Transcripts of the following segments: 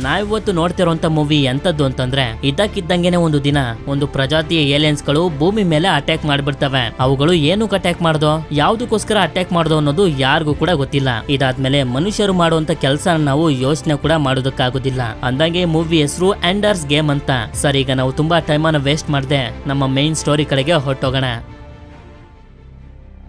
ನಾವಿವತ್ತು ನೋಡ್ತಿರೋಂತ ಮೂವಿ ಎಂತದ್ದು ಅಂತಂದ್ರೆ ಇದ್ದಕ್ಕಿದ್ದಂಗೆನೆ ಒಂದು ದಿನ ಒಂದು ಪ್ರಜಾತಿಯ ಏಲಿಯನ್ಸ್ ಗಳು ಭೂಮಿ ಮೇಲೆ ಅಟ್ಯಾಕ್ ಮಾಡ್ಬಿಡ್ತವೆ. ಅವುಗಳು ಏನಕ್ಕೆ ಅಟ್ಯಾಕ್ ಮಾಡ್ದೋ, ಯಾವ್ದಕ್ಕೋಸ್ಕರ ಅಟ್ಯಾಕ್ ಮಾಡ್ದೋ ಅನ್ನೋದು ಯಾರಿಗೂ ಕೂಡ ಗೊತ್ತಿಲ್ಲ. ಇದಾದ್ಮೇಲೆ ಮನುಷ್ಯರು ಮಾಡುವಂತ ಕೆಲಸ ನಾವು ಯೋಚನೆ ಕೂಡ ಮಾಡೋದಕ್ಕಾಗೋದಿಲ್ಲ. ಅಂದಂಗೆ ಮೂವಿ ಹೆಸರು ಎಂಡರ್ಸ್ ಗೇಮ್ ಅಂತ. ಸರ್, ಈಗ ನಾವು ತುಂಬಾ ಟೈಮ್ ಅನ್ನ ವೇಸ್ಟ್ ಮಾಡದೆ ನಮ್ಮ ಮೇನ್ ಸ್ಟೋರಿ ಕಡೆಗೆ ಹೊರಟೋಗೋಣ.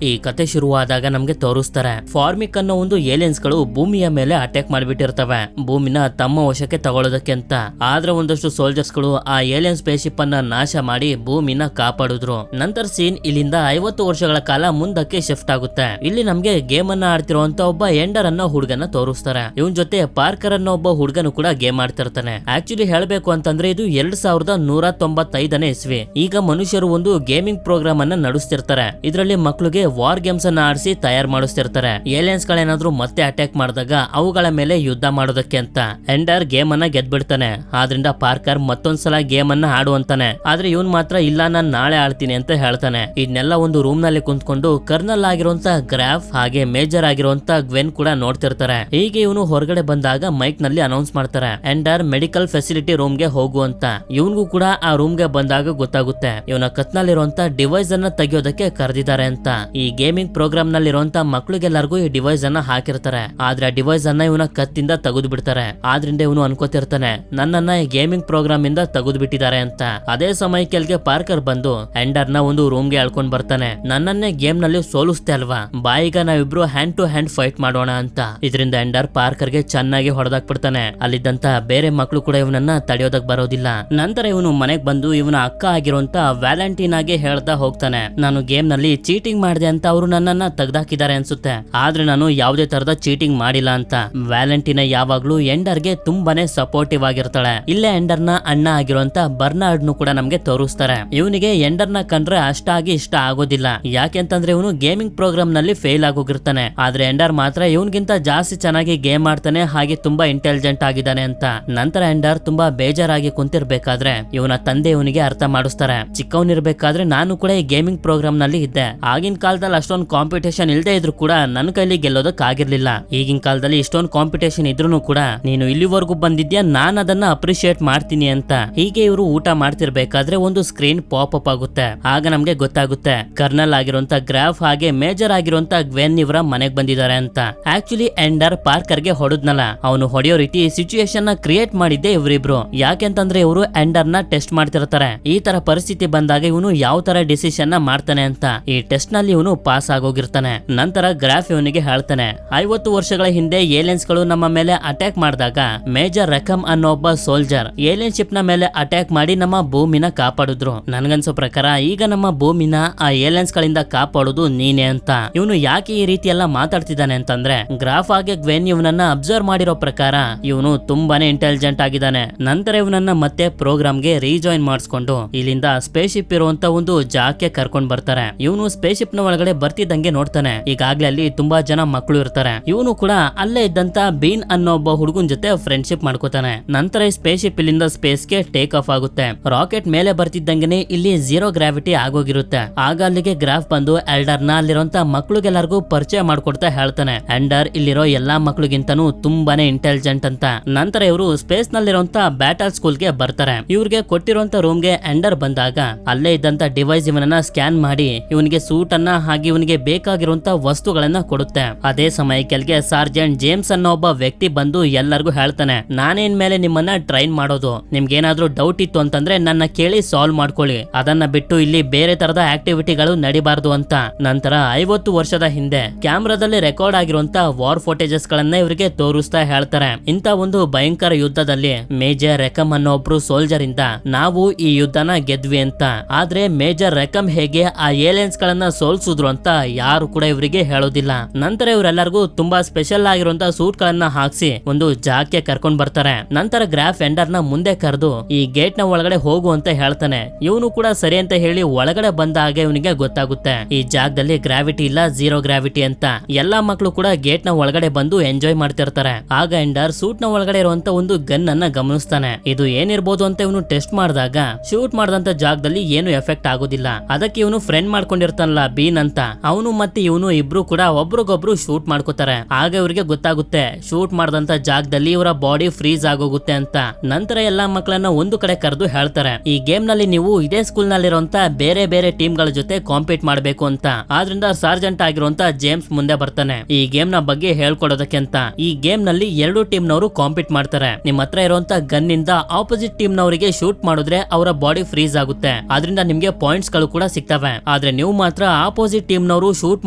ಈ ಕತೆ ಶುರುವಾದಾಗ ನಮ್ಗೆ ತೋರಿಸ್ತಾರೆ ಫಾರ್ಮಿಕ್ ಅನ್ನೋ ಒಂದು ಏಲಿಯನ್ಸ್ ಗಳು ಭೂಮಿಯ ಮೇಲೆ ಅಟ್ಯಾಕ್ ಮಾಡಿಬಿಟ್ಟಿರ್ತವೆ ಭೂಮಿನ ತಮ್ಮ ವಶಕ್ಕೆ ತಗೊಳ್ಳೋದಕ್ಕೆ ಅಂತ. ಆದ್ರೆ ಒಂದಷ್ಟು ಸೋಲ್ಜರ್ಸ್ ಗಳು ಆ ಏಲಿಯನ್ ಸ್ಪೇಸ್ಶಿಪ್ ಅನ್ನ ನಾಶ ಮಾಡಿ ಭೂಮಿನ ಕಾಪಾಡಿದ್ರು. ನಂತರ ಸೀನ್ ಇಲ್ಲಿಂದ 50 ವರ್ಷಗಳ ಕಾಲ ಮುಂದಕ್ಕೆ ಶಿಫ್ಟ್ ಆಗುತ್ತೆ. ಇಲ್ಲಿ ನಮ್ಗೆ ಗೇಮ್ ಅನ್ನ ಆಡ್ತಿರುವಂತ ಒಬ್ಬ ಎಂಡರ್ ಅನ್ನೋ ಹುಡುಗನ ತೋರಿಸ್ತಾರೆ. ಇವನ್ ಜೊತೆ ಪಾರ್ಕರ್ ಅನ್ನೋ ಒಬ್ಬ ಹುಡುಗನು ಕೂಡ ಗೇಮ್ ಆಡ್ತಿರ್ತಾನೆ. ಆಕ್ಚುಲಿ ಹೇಳ್ಬೇಕು ಅಂತಂದ್ರೆ ಇದು 2195ನೇ ಇಸ್ವಿ. ಈಗ ಮನುಷ್ಯರು ಒಂದು ಗೇಮಿಂಗ್ ಪ್ರೋಗ್ರಾಮ್ ಅನ್ನ ನಡೆಸ್ತಿರ್ತಾರೆ. ಇದರಲ್ಲಿ ಮಕ್ಕಳಿಗೆ ವಾರ್ ಗೇಮ್ಸ್ ಅನ್ನ ಆಡಿಸಿ ತಯಾರು ಮಾಡಿಸ್ತಿರ್ತಾರೆ. ಏಲಿಯನ್ಸ್ ಗಳೇನಾದ್ರೂ ಮತ್ತೆ ಅಟ್ಯಾಕ್ ಮಾಡಿದಾಗ ಅವುಗಳ ಮೇಲೆ ಯುದ್ಧ ಮಾಡೋದಕ್ಕೆ ಅಂತ. ಎಂಡರ್ ಗೇಮ್ ಅನ್ನ ಗೆದ್ಬಿಡ್ತಾನೆ. ಆದ್ರಿಂದ ಪಾರ್ಕರ್ ಮತ್ತೊಂದ್ಸಲ ಗೇಮ್ ಅನ್ನ ಆಡುವಂತಾನೆ. ಆದ್ರೆ ಇವನ್ ಮಾತ್ರ ಇಲ್ಲ, ನಾನ್ ನಾಳೆ ಆಡ್ತೀನಿ ಅಂತ ಹೇಳ್ತಾನೆ. ಇದನ್ನೆಲ್ಲ ಒಂದು ರೂಮ್ ನಲ್ಲಿ ಕುಂತ್ಕೊಂಡು ಕರ್ನಲ್ ಆಗಿರುವಂತ ಗ್ರಾಫ್ ಹಾಗೆ ಮೇಜರ್ ಆಗಿರುವಂತ ಗ್ವೆನ್ ಕೂಡ ನೋಡ್ತಿರ್ತಾರೆ. ಹೀಗೆ ಇವನು ಹೊರಗಡೆ ಬಂದಾಗ ಮೈಕ್ ನಲ್ಲಿ ಅನೌನ್ಸ್ ಮಾಡ್ತಾರೆ ಎಂಡರ್ ಮೆಡಿಕಲ್ ಫೆಸಿಲಿಟಿ ರೂಮ್ ಗೆ ಹೋಗು ಅಂತ. ಇವನ್ಗೂ ಕೂಡ ಆ ರೂಮ್ ಗೆ ಬಂದಾಗ ಗೊತ್ತಾಗುತ್ತೆ ಇವನ ಕತ್ನಲ್ಲಿರುವಂತ ಡಿವೈಸ್ ಅನ್ನ ತೆಗೆಯೋದಕ್ಕೆ ಕರೆದಿದ್ದಾರೆ ಅಂತ. ಈ ಗೇಮಿಂಗ್ ಪ್ರೋಗ್ರಾಮ್ ನಲ್ಲಿರುವಂತ ಮಕ್ಕಳಿಗೆಲ್ಲರಿಗೂ ಈ ಡಿವೈಸ್ ಅನ್ನ ಹಾಕಿರ್ತಾರೆ. ಆದ್ರೆ ಆ ಡಿವೈಸ್ ಅನ್ನ ಇವನ ಕತ್ತಿಂದ ತೆಗೆದು ಬಿಡ್ತಾರೆ. ಆದ್ರಿಂದ ಇವನು ಅನ್ಕೋತಿರ್ತಾನೆ ನನ್ನನ್ನ ಈ ಗೇಮಿಂಗ್ ಪ್ರೋಗ್ರಾಮ್ ಇಂದ ತೆಗೆದು ಬಿಟ್ಟಿದ್ದಾರೆ ಅಂತ. ಅದೇ ಸಮಯಕ್ಕೆ ಪಾರ್ಕರ್ ಬಂದು ಎಂಡರ್ ನ ಒಂದು ರೂಮ್ ಗೆ ಎಳ್ಕೊಂಡ್ ಬರ್ತಾನೆ. ನನ್ನನ್ನೇ ಗೇಮ್ ನಲ್ಲಿ ಸೋಲಿಸ್ತೆ ಅಲ್ವಾ, ಬಾಯಿಗ ನಾವಿಬ್ರು ಹ್ಯಾಂಡ್ ಟು ಹ್ಯಾಂಡ್ ಫೈಟ್ ಮಾಡೋಣ ಅಂತ. ಇದರಿಂದ ಎಂಡರ್ ಪಾರ್ಕರ್ ಗೆ ಚೆನ್ನಾಗಿ ಹೊಡೆದಾಕ್ಬಿಡ್ತಾನೆ. ಅಲ್ಲಿದ್ದಂತ ಬೇರೆ ಮಕ್ಕಳು ಕೂಡ ಇವನನ್ನ ತಡೆಯೋದಕ್ ಬರೋದಿಲ್ಲ. ನಂತರ ಇವನು ಮನೆಗ್ ಬಂದು ಇವನ ಅಕ್ಕ ಆಗಿರುವಂತ ವ್ಯಾಲೆಂಟೀನಾಗೆ ಹೇಳ್ತಾ ಹೋಗ್ತಾನೆ, ನಾನು ಗೇಮ್ ನಲ್ಲಿ ಚೀಟಿಂಗ್ ಮಾಡಿದೆ ಅಂತ ಅವರು ನನ್ನನ್ನ ತೆಗ್ದಾಕಿದ್ದಾರೆ ಅನ್ಸುತ್ತೆ. ಆದ್ರೆ ನಾನು ಯಾವುದೇ ತರದ ಚೀಟಿಂಗ್ ಮಾಡಿಲ್ಲ ಅಂತ. ವ್ಯಾಲೆಂಟಿನಾ ಯಾವಾಗ್ಲೂ ಎಂಡರ್ಗೆ ತುಂಬಾನೇ ಸಪೋರ್ಟಿವ್ ಆಗಿರ್ತಾಳೆ. ಇಲ್ಲೇ ಎಂಡರ್ ನ ಅಣ್ಣ ಆಗಿರುವಂತ ಬರ್ನಾರ್ಡ್ ನು ಕೂಡ ನಮ್ಗೆ ತೋರಿಸ್ತಾರೆ. ಇವನಿಗೆ ಎಂಡರ್ ನ ಕಂಡ್ರೆ ಅಷ್ಟಾಗಿ ಇಷ್ಟ ಆಗೋದಿಲ್ಲ. ಯಾಕೆಂತಂದ್ರೆ ಇವನು ಗೇಮಿಂಗ್ ಪ್ರೋಗ್ರಾಮ್ ನಲ್ಲಿ ಫೇಲ್ ಆಗೋಗಿರ್ತಾನೆ. ಆದ್ರೆ ಎಂಡರ್ ಮಾತ್ರ ಇವನ್ಗಿಂತ ಜಾಸ್ತಿ ಚೆನ್ನಾಗಿ ಗೇಮ್ ಆಡ್ತಾನೆ, ಹಾಗೆ ತುಂಬಾ ಇಂಟೆಲಿಜೆಂಟ್ ಆಗಿದ್ದಾನೆ ಅಂತ. ನಂತರ ಎಂಡರ್ ತುಂಬಾ ಬೇಜಾರಾಗಿ ಕುಂತಿರ್ಬೇಕಾದ್ರೆ ಇವನ ತಂದೆ ಇವನಿಗೆ ಅರ್ಥ ಮಾಡಿಸ್ತಾರೆ, ಚಿಕ್ಕವನಿರ್ಬೇಕಾದ್ರೆ ನಾನು ಕೂಡ ಈ ಗೇಮಿಂಗ್ ಪ್ರೋಗ್ರಾಮ್ ನಲ್ಲಿ ಇದ್ದೆ. ಆಗಿನ ಕಾಲದಲ್ಲಿ ಅಷ್ಟೊಂದು ಕಾಂಪಿಟೇಷನ್ ಇಲ್ಲದೆ ಇದ್ರು ಕೂಡ ನನ್ನ ಕೈಲಿ ಗೆಲ್ಲೋದಕ್ ಆಗಿರ್ಲಿಲ್ಲ. ಈಗಿನ ಕಾಲದಲ್ಲಿ ಇಷ್ಟೊಂದು ಕಾಂಪಿಟೇಷನ್ ಇದ್ರೂ ಕೂಡ ನೀನು ಇಲ್ಲಿವರೆಗೂ ಬಂದಿದ್ಯಾ, ನಾನು ಅದನ್ನ ಅಪ್ರಿಶಿಯೇಟ್ ಮಾಡ್ತೀನಿ ಅಂತ. ಹೀಗೆ ಇವರು ಊಟ ಮಾಡ್ತಿರ್ಬೇಕಾದ್ರೆ ಒಂದು ಸ್ಕ್ರೀನ್ ಪಾಪ್ ಅಪ್ ಆಗುತ್ತೆ. ಆಗ ನಮ್ಗೆ ಗೊತ್ತಾಗುತ್ತೆ ಕರ್ನಲ್ ಆಗಿರುವಂತ ಗ್ರಾಫ್ ಹಾಗೆ ಮೇಜರ್ ಆಗಿರುವಂತ ಗ್ವೆನ್ ಇವರ ಮನೆಗ್ ಬಂದಿದ್ದಾರೆ ಅಂತ. ಆಕ್ಚುಲಿ ಎಂಡರ್ ಪಾರ್ಕರ್ ಗೆ ಹೊಡೆದ್ನಲ್ಲ, ಅವನು ಹೊಡೆಯೋ ರೀತಿ ಸಿಚುಯೇಷನ್ ನ ಕ್ರಿಯೇಟ್ ಮಾಡಿದ್ದೆ ಇವರಿಬ್ರು. ಯಾಕೆಂತಂದ್ರೆ ಇವರು ಎಂಡರ್ ನ ಟೆಸ್ಟ್ ಮಾಡ್ತಿರ್ತಾರೆ. ಈ ತರ ಪರಿಸ್ಥಿತಿ ಬಂದಾಗ ಇವನು ಯಾವ ತರ ಡಿಸಿಷನ್ ನ ಮಾಡ್ತಾನೆ ಅಂತ. ಈ ಟೆಸ್ಟ್ ನಲ್ಲಿ ಇವನು ಪಾಸ್ ಆಗೋಗಿರ್ತಾನೆ. ನಂತರ ಗ್ರಾಫ್ ಇವನಿಗೆ ಹೇಳ್ತಾನೆ, 50 ವರ್ಷಗಳ ಹಿಂದೆ ಏಲಿಯನ್ಸ್ ಗಳು ನಮ್ಮ ಮೇಲೆ ಅಟ್ಯಾಕ್ ಮಾಡಿದಾಗ ಮೇಜರ್ ರೆಕಮ್ ಅನ್ನೋ ಒಬ್ಬ ಸೋಲ್ಜರ್ ಏಲಿಯನ್ ಶಿಪ್ ನ ಮೇಲೆ ಅಟ್ಯಾಕ್ ಮಾಡಿ ನಮ್ಮ ಭೂಮಿನ ಕಾಪಾಡಿದ್ರು. ನನ್ಗನ್ಸೋ ಪ್ರಕಾರ ಈಗ ನಮ್ಮ ಭೂಮಿನ ಆ ಏಲಿಯನ್ಸ್ ಗಳಿಂದ ಕಾಪಾಡೋದು ನೀನೆ ಅಂತ. ಇವನು ಯಾಕೆ ಈ ರೀತಿ ಎಲ್ಲ ಮಾತಾಡ್ತಿದ್ದಾನೆ ಅಂತಂದ್ರೆ ಗ್ರಾಫ್ ಹಾಗೆ ಗ್ವೆನ್ ಇವನನ್ನ ಅಬ್ಸರ್ವ್ ಮಾಡಿರೋ ಪ್ರಕಾರ ಇವನು ತುಂಬಾನೇ ಇಂಟೆಲಿಜೆಂಟ್ ಆಗಿದ್ದಾನೆ. ನಂತರ ಇವನನ್ನ ಮತ್ತೆ ಪ್ರೋಗ್ರಾಮ್ ಗೆ ರೀಜಾಯಿನ್ ಮಾಡಿಸ್ಕೊಂಡು ಇಲ್ಲಿಂದ ಸ್ಪೇಸ್ ಶಿಪ್ ಇರುವಂತ ಒಂದು ಜಾಗಕ್ಕೆ ಕರ್ಕೊಂಡ್ ಬರ್ತಾರೆ. ಇವನು ಸ್ಪೇಸ್ ಶಿಪ್ ನ ಒಳಗಡೆ ಬರ್ತಿದ್ದಂಗೆ ನೋಡ್ತಾನೆ ಈಗಾಗ್ಲೇ ಅಲ್ಲಿ ತುಂಬಾ ಜನ ಮಕ್ಕಳು ಇರ್ತಾರೆ. ಇವನು ಕೂಡ ಅಲ್ಲೇ ಇದ್ದಂತ ಬೀನ್ ಅನ್ನೋ ಒಬ್ಬ ಹುಡುಗನ್ ಜೊತೆ ಫ್ರೆಂಡ್ಶಿಪ್ ಮಾಡ್ಕೋತಾನೆ. ನಂತರ ಈ ಸ್ಪೇಸ್ ಶಿಪ್ ಇಲ್ಲಿಂದ ಸ್ಪೇಸ್ ಗೆ ಟೇಕ್ ಆಫ್ ಆಗುತ್ತೆ. ರಾಕೆಟ್ ಮೇಲೆ ಬರ್ತಿದ್ದಂಗೆನೆ ಇಲ್ಲಿ ಝೀರೋ ಗ್ರಾವಿಟಿ ಆಗೋಗಿರುತ್ತೆ. ಆಗ ಅಲ್ಲಿಗೆ ಗ್ರಾಫ್ ಬಂದು ಎಲ್ಡರ್ ನ ಅಲ್ಲಿರುವಂತ ಮಕ್ಕಳಿಗೆಲ್ಲರಿಗೂ ಪರಿಚಯ ಮಾಡ್ಕೊಡ್ತಾ ಹೇಳ್ತಾನೆ, ಎಂಡರ್ ಇಲ್ಲಿರೋ ಎಲ್ಲಾ ಮಕ್ಕಳಿಗಿಂತನೂ ತುಂಬಾನೇ ಇಂಟೆಲಿಜೆಂಟ್ ಅಂತ. ನಂತರ ಇವರು ಸ್ಪೇಸ್ ನಲ್ಲಿರುವಂತ ಬ್ಯಾಟಲ್ ಸ್ಕೂಲ್ ಗೆ ಬರ್ತಾರೆ. ಇವ್ರಿಗೆ ಕೊಟ್ಟಿರುವಂತ ರೂಮ್ ಗೆ ಎಂಡರ್ ಬಂದಾಗ ಅಲ್ಲೇ ಇದ್ದಂತ ಡಿವೈಸ್ ಇವನನ್ನ ಸ್ಕ್ಯಾನ್ ಮಾಡಿ ಇವನಿಗೆ ಸೂಟ್ ಅನ್ನ ಹಾಗೆ ಇವನಿಗೆ ಬೇಕಾಗಿರುವಂತ ವಸ್ತುಗಳನ್ನ ಕೊಡುತ್ತೆ. ಅದೇ ಸಮಯಕ್ಕೆ ಸಾರ್ಜೆಂಟ್ ಜೇಮ್ಸ್ ಅನ್ನೋ ಒಬ್ಬ ವ್ಯಕ್ತಿ ಬಂದು ಎಲ್ಲರಿಗೂ ಹೇಳ್ತಾನೆ, ನಾನೇನ್ ಮೇಲೆ ನಿಮ್ಮನ್ನ ಟ್ರೈನ್ ಮಾಡೋದು, ನಿಮ್ಗೇನಾದ್ರೂ ಡೌಟ್ ಇತ್ತು ಅಂತಂದ್ರೆ ನನ್ನ ಕೇಳಿ ಸಾಲ್ವ್ ಮಾಡ್ಕೊಳ್ಳಿ, ಅದನ್ನ ಬಿಟ್ಟು ಇಲ್ಲಿ ಬೇರೆ ತರದ ಆಕ್ಟಿವಿಟಿಗಳು ನಡಿಬಾರ್ದು ಅಂತ. ನಂತರ 50 ವರ್ಷದ ಹಿಂದೆ ಕ್ಯಾಮ್ರಾದಲ್ಲಿ ರೆಕಾರ್ಡ್ ಆಗಿರುವಂತ ವಾರ್ ಫೋಟೇಜಸ್ ಗಳನ್ನ ಇವರಿಗೆ ತೋರಿಸ್ತಾ ಹೇಳ್ತಾರೆ, ಇಂತ ಒಂದು ಭಯಂಕರ ಯುದ್ಧದಲ್ಲಿ ಮೇಜರ್ ರೆಕಮ್ ಅನ್ನೋ ಒಬ್ರು ಸೋಲ್ಜರ್ ಇಂದ ನಾವು ಈ ಯುದ್ಧನ ಗೆದ್ವಿ ಅಂತ. ಆದ್ರೆ ಮೇಜರ್ ರೆಕಮ್ ಹೇಗೆ ಆ ಏಲಿಯನ್ಸ್ ಗಳನ್ನ ಸೋಲ್ಸಿದ್ರು ಅಂತ ಯಾರು ಕೂಡ ಇವರಿಗೆ ಹೇಳೋದಿಲ್ಲ. ನಂತರ ಇವರೆಲ್ಲರಿಗೂ ತುಂಬಾ ಸ್ಪೆಷಲ್ ಆಗಿರುವಂತಹ ಸೂಟ್ ಗಳನ್ನ ಹಾಕ್ಸಿ ಒಂದು ಜಾಗಕ್ಕೆ ಕರ್ಕೊಂಡ್ ಬರ್ತಾರೆ. ನಂತರ ಗ್ರಾಫ್ ಎಂಡರ್ ನ ಮುಂದೆ ಕರೆದು ಈ ಗೇಟ್ ನ ಒಳಗಡೆ ಹೋಗು ಅಂತ ಹೇಳ್ತಾನೆ. ಇವನು ಕೂಡ ಸರಿ ಅಂತ ಹೇಳಿ ಒಳಗಡೆ ಬಂದ ಹಾಗೆ ಇವನಿಗೆ ಗೊತ್ತಾಗುತ್ತೆ ಈ ಜಾಗದಲ್ಲಿ ಗ್ರಾವಿಟಿ ಇಲ್ಲ, ಝೀರೋ ಗ್ರಾವಿಟಿ ಅಂತ. ಎಲ್ಲಾ ಮಕ್ಕಳು ಕೂಡ ಗೇಟ್ ನ ಒಳಗಡೆ ಬಂದು ಎಂಜಾಯ್ ಮಾಡ್ತಿರ್ತಾರೆ. ಆಗ ಎಂಡರ್ ಸೂಟ್ ನ ಒಳಗಡೆ ಇರುವಂತ ಒಂದು ಗನ್ ಅನ್ನ ಗಮನಿಸ್ತಾನೆ. ಇದು ಏನಿರ್ಬೋದು ಅಂತ ಇವನು ಟೆಸ್ಟ್ ಮಾಡಿದಾಗ ಶೂಟ್ ಮಾಡಿದಂತ ಜಾಗದಲ್ಲಿ ಏನು ಎಫೆಕ್ಟ್ ಆಗೋದಿಲ್ಲ. ಅದಕ್ಕೆ ಇವನು ಫ್ರೆಂಡ್ ಮಾಡ್ಕೊಂಡಿರ್ತಾನಲ್ಲ ಬೀನ್ ಅಂತ. ಅವನು ಮತ್ತೆ ಇವನು ಇಬ್ರು ಕೂಡ ಒಬ್ರಿಗೊಬ್ರು ಶೂಟ್ ಮಾಡ್ಕೋತಾರೆ. ಆಗ ಇವ್ರಿಗೆ ಗೊತ್ತಾಗುತ್ತೆ ಶೂಟ್ ಮಾಡದಂತ ಜಾಗದಲ್ಲಿ ಇವರ ಬಾಡಿ ಫ್ರೀಸ್ ಆಗೋಗುತ್ತೆ ಅಂತ. ನಂತರ ಎಲ್ಲಾ ಮಕ್ಕಳನ್ನ ಒಂದು ಕಡೆ ಕರೆದು ಹೇಳ್ತಾರೆ, ಈ ಗೇಮ್ ನಲ್ಲಿ ನೀವು ಇದೇ ಸ್ಕೂಲ್ ನಲ್ಲಿರುವಂತ ಬೇರೆ ಬೇರೆ ಟೀಮ್ ಗಳ ಜೊತೆ ಕಾಂಪೀಟ್ ಮಾಡಬೇಕು ಅಂತ. ಆದ್ರಿಂದ ಸಾರ್ಜೆಂಟ್ ಆಗಿರುವಂತ ಜೇಮ್ಸ್ ಮುಂದೆ ಬರ್ತಾನೆ ಈ ಗೇಮ್ ನ ಬಗ್ಗೆ ಹೇಳ್ಕೊಡೋದಕ್ಕೆ ಅಂತ. ಈ ಗೇಮ್ ನಲ್ಲಿ 2 ಟೀಮ್ ನವರು ಕಾಂಪೀಟ್ ಮಾಡ್ತಾರೆ. ನಿಮ್ ಹತ್ರ ಇರುವಂತ ಗನ್ ಇಂದ ಆಪೋಸಿಟ್ ಟೀಮ್ ನವರಿಗೆ ಶೂಟ್ ಮಾಡಿದ್ರೆ ಅವರ ಬಾಡಿ ಫ್ರೀಸ್ ಆಗುತ್ತೆ. ಆದ್ರಿಂದ ನಿಮ್ಗೆ ಪಾಯಿಂಟ್ಸ್ ಗಳು ಕೂಡ ಸಿಗ್ತವೆ. ಆದ್ರೆ ನೀವು ಮಾತ್ರ ಆಪೋಸಿಟ್ ಟೀಮ್ ನವರು ಶೂಟ್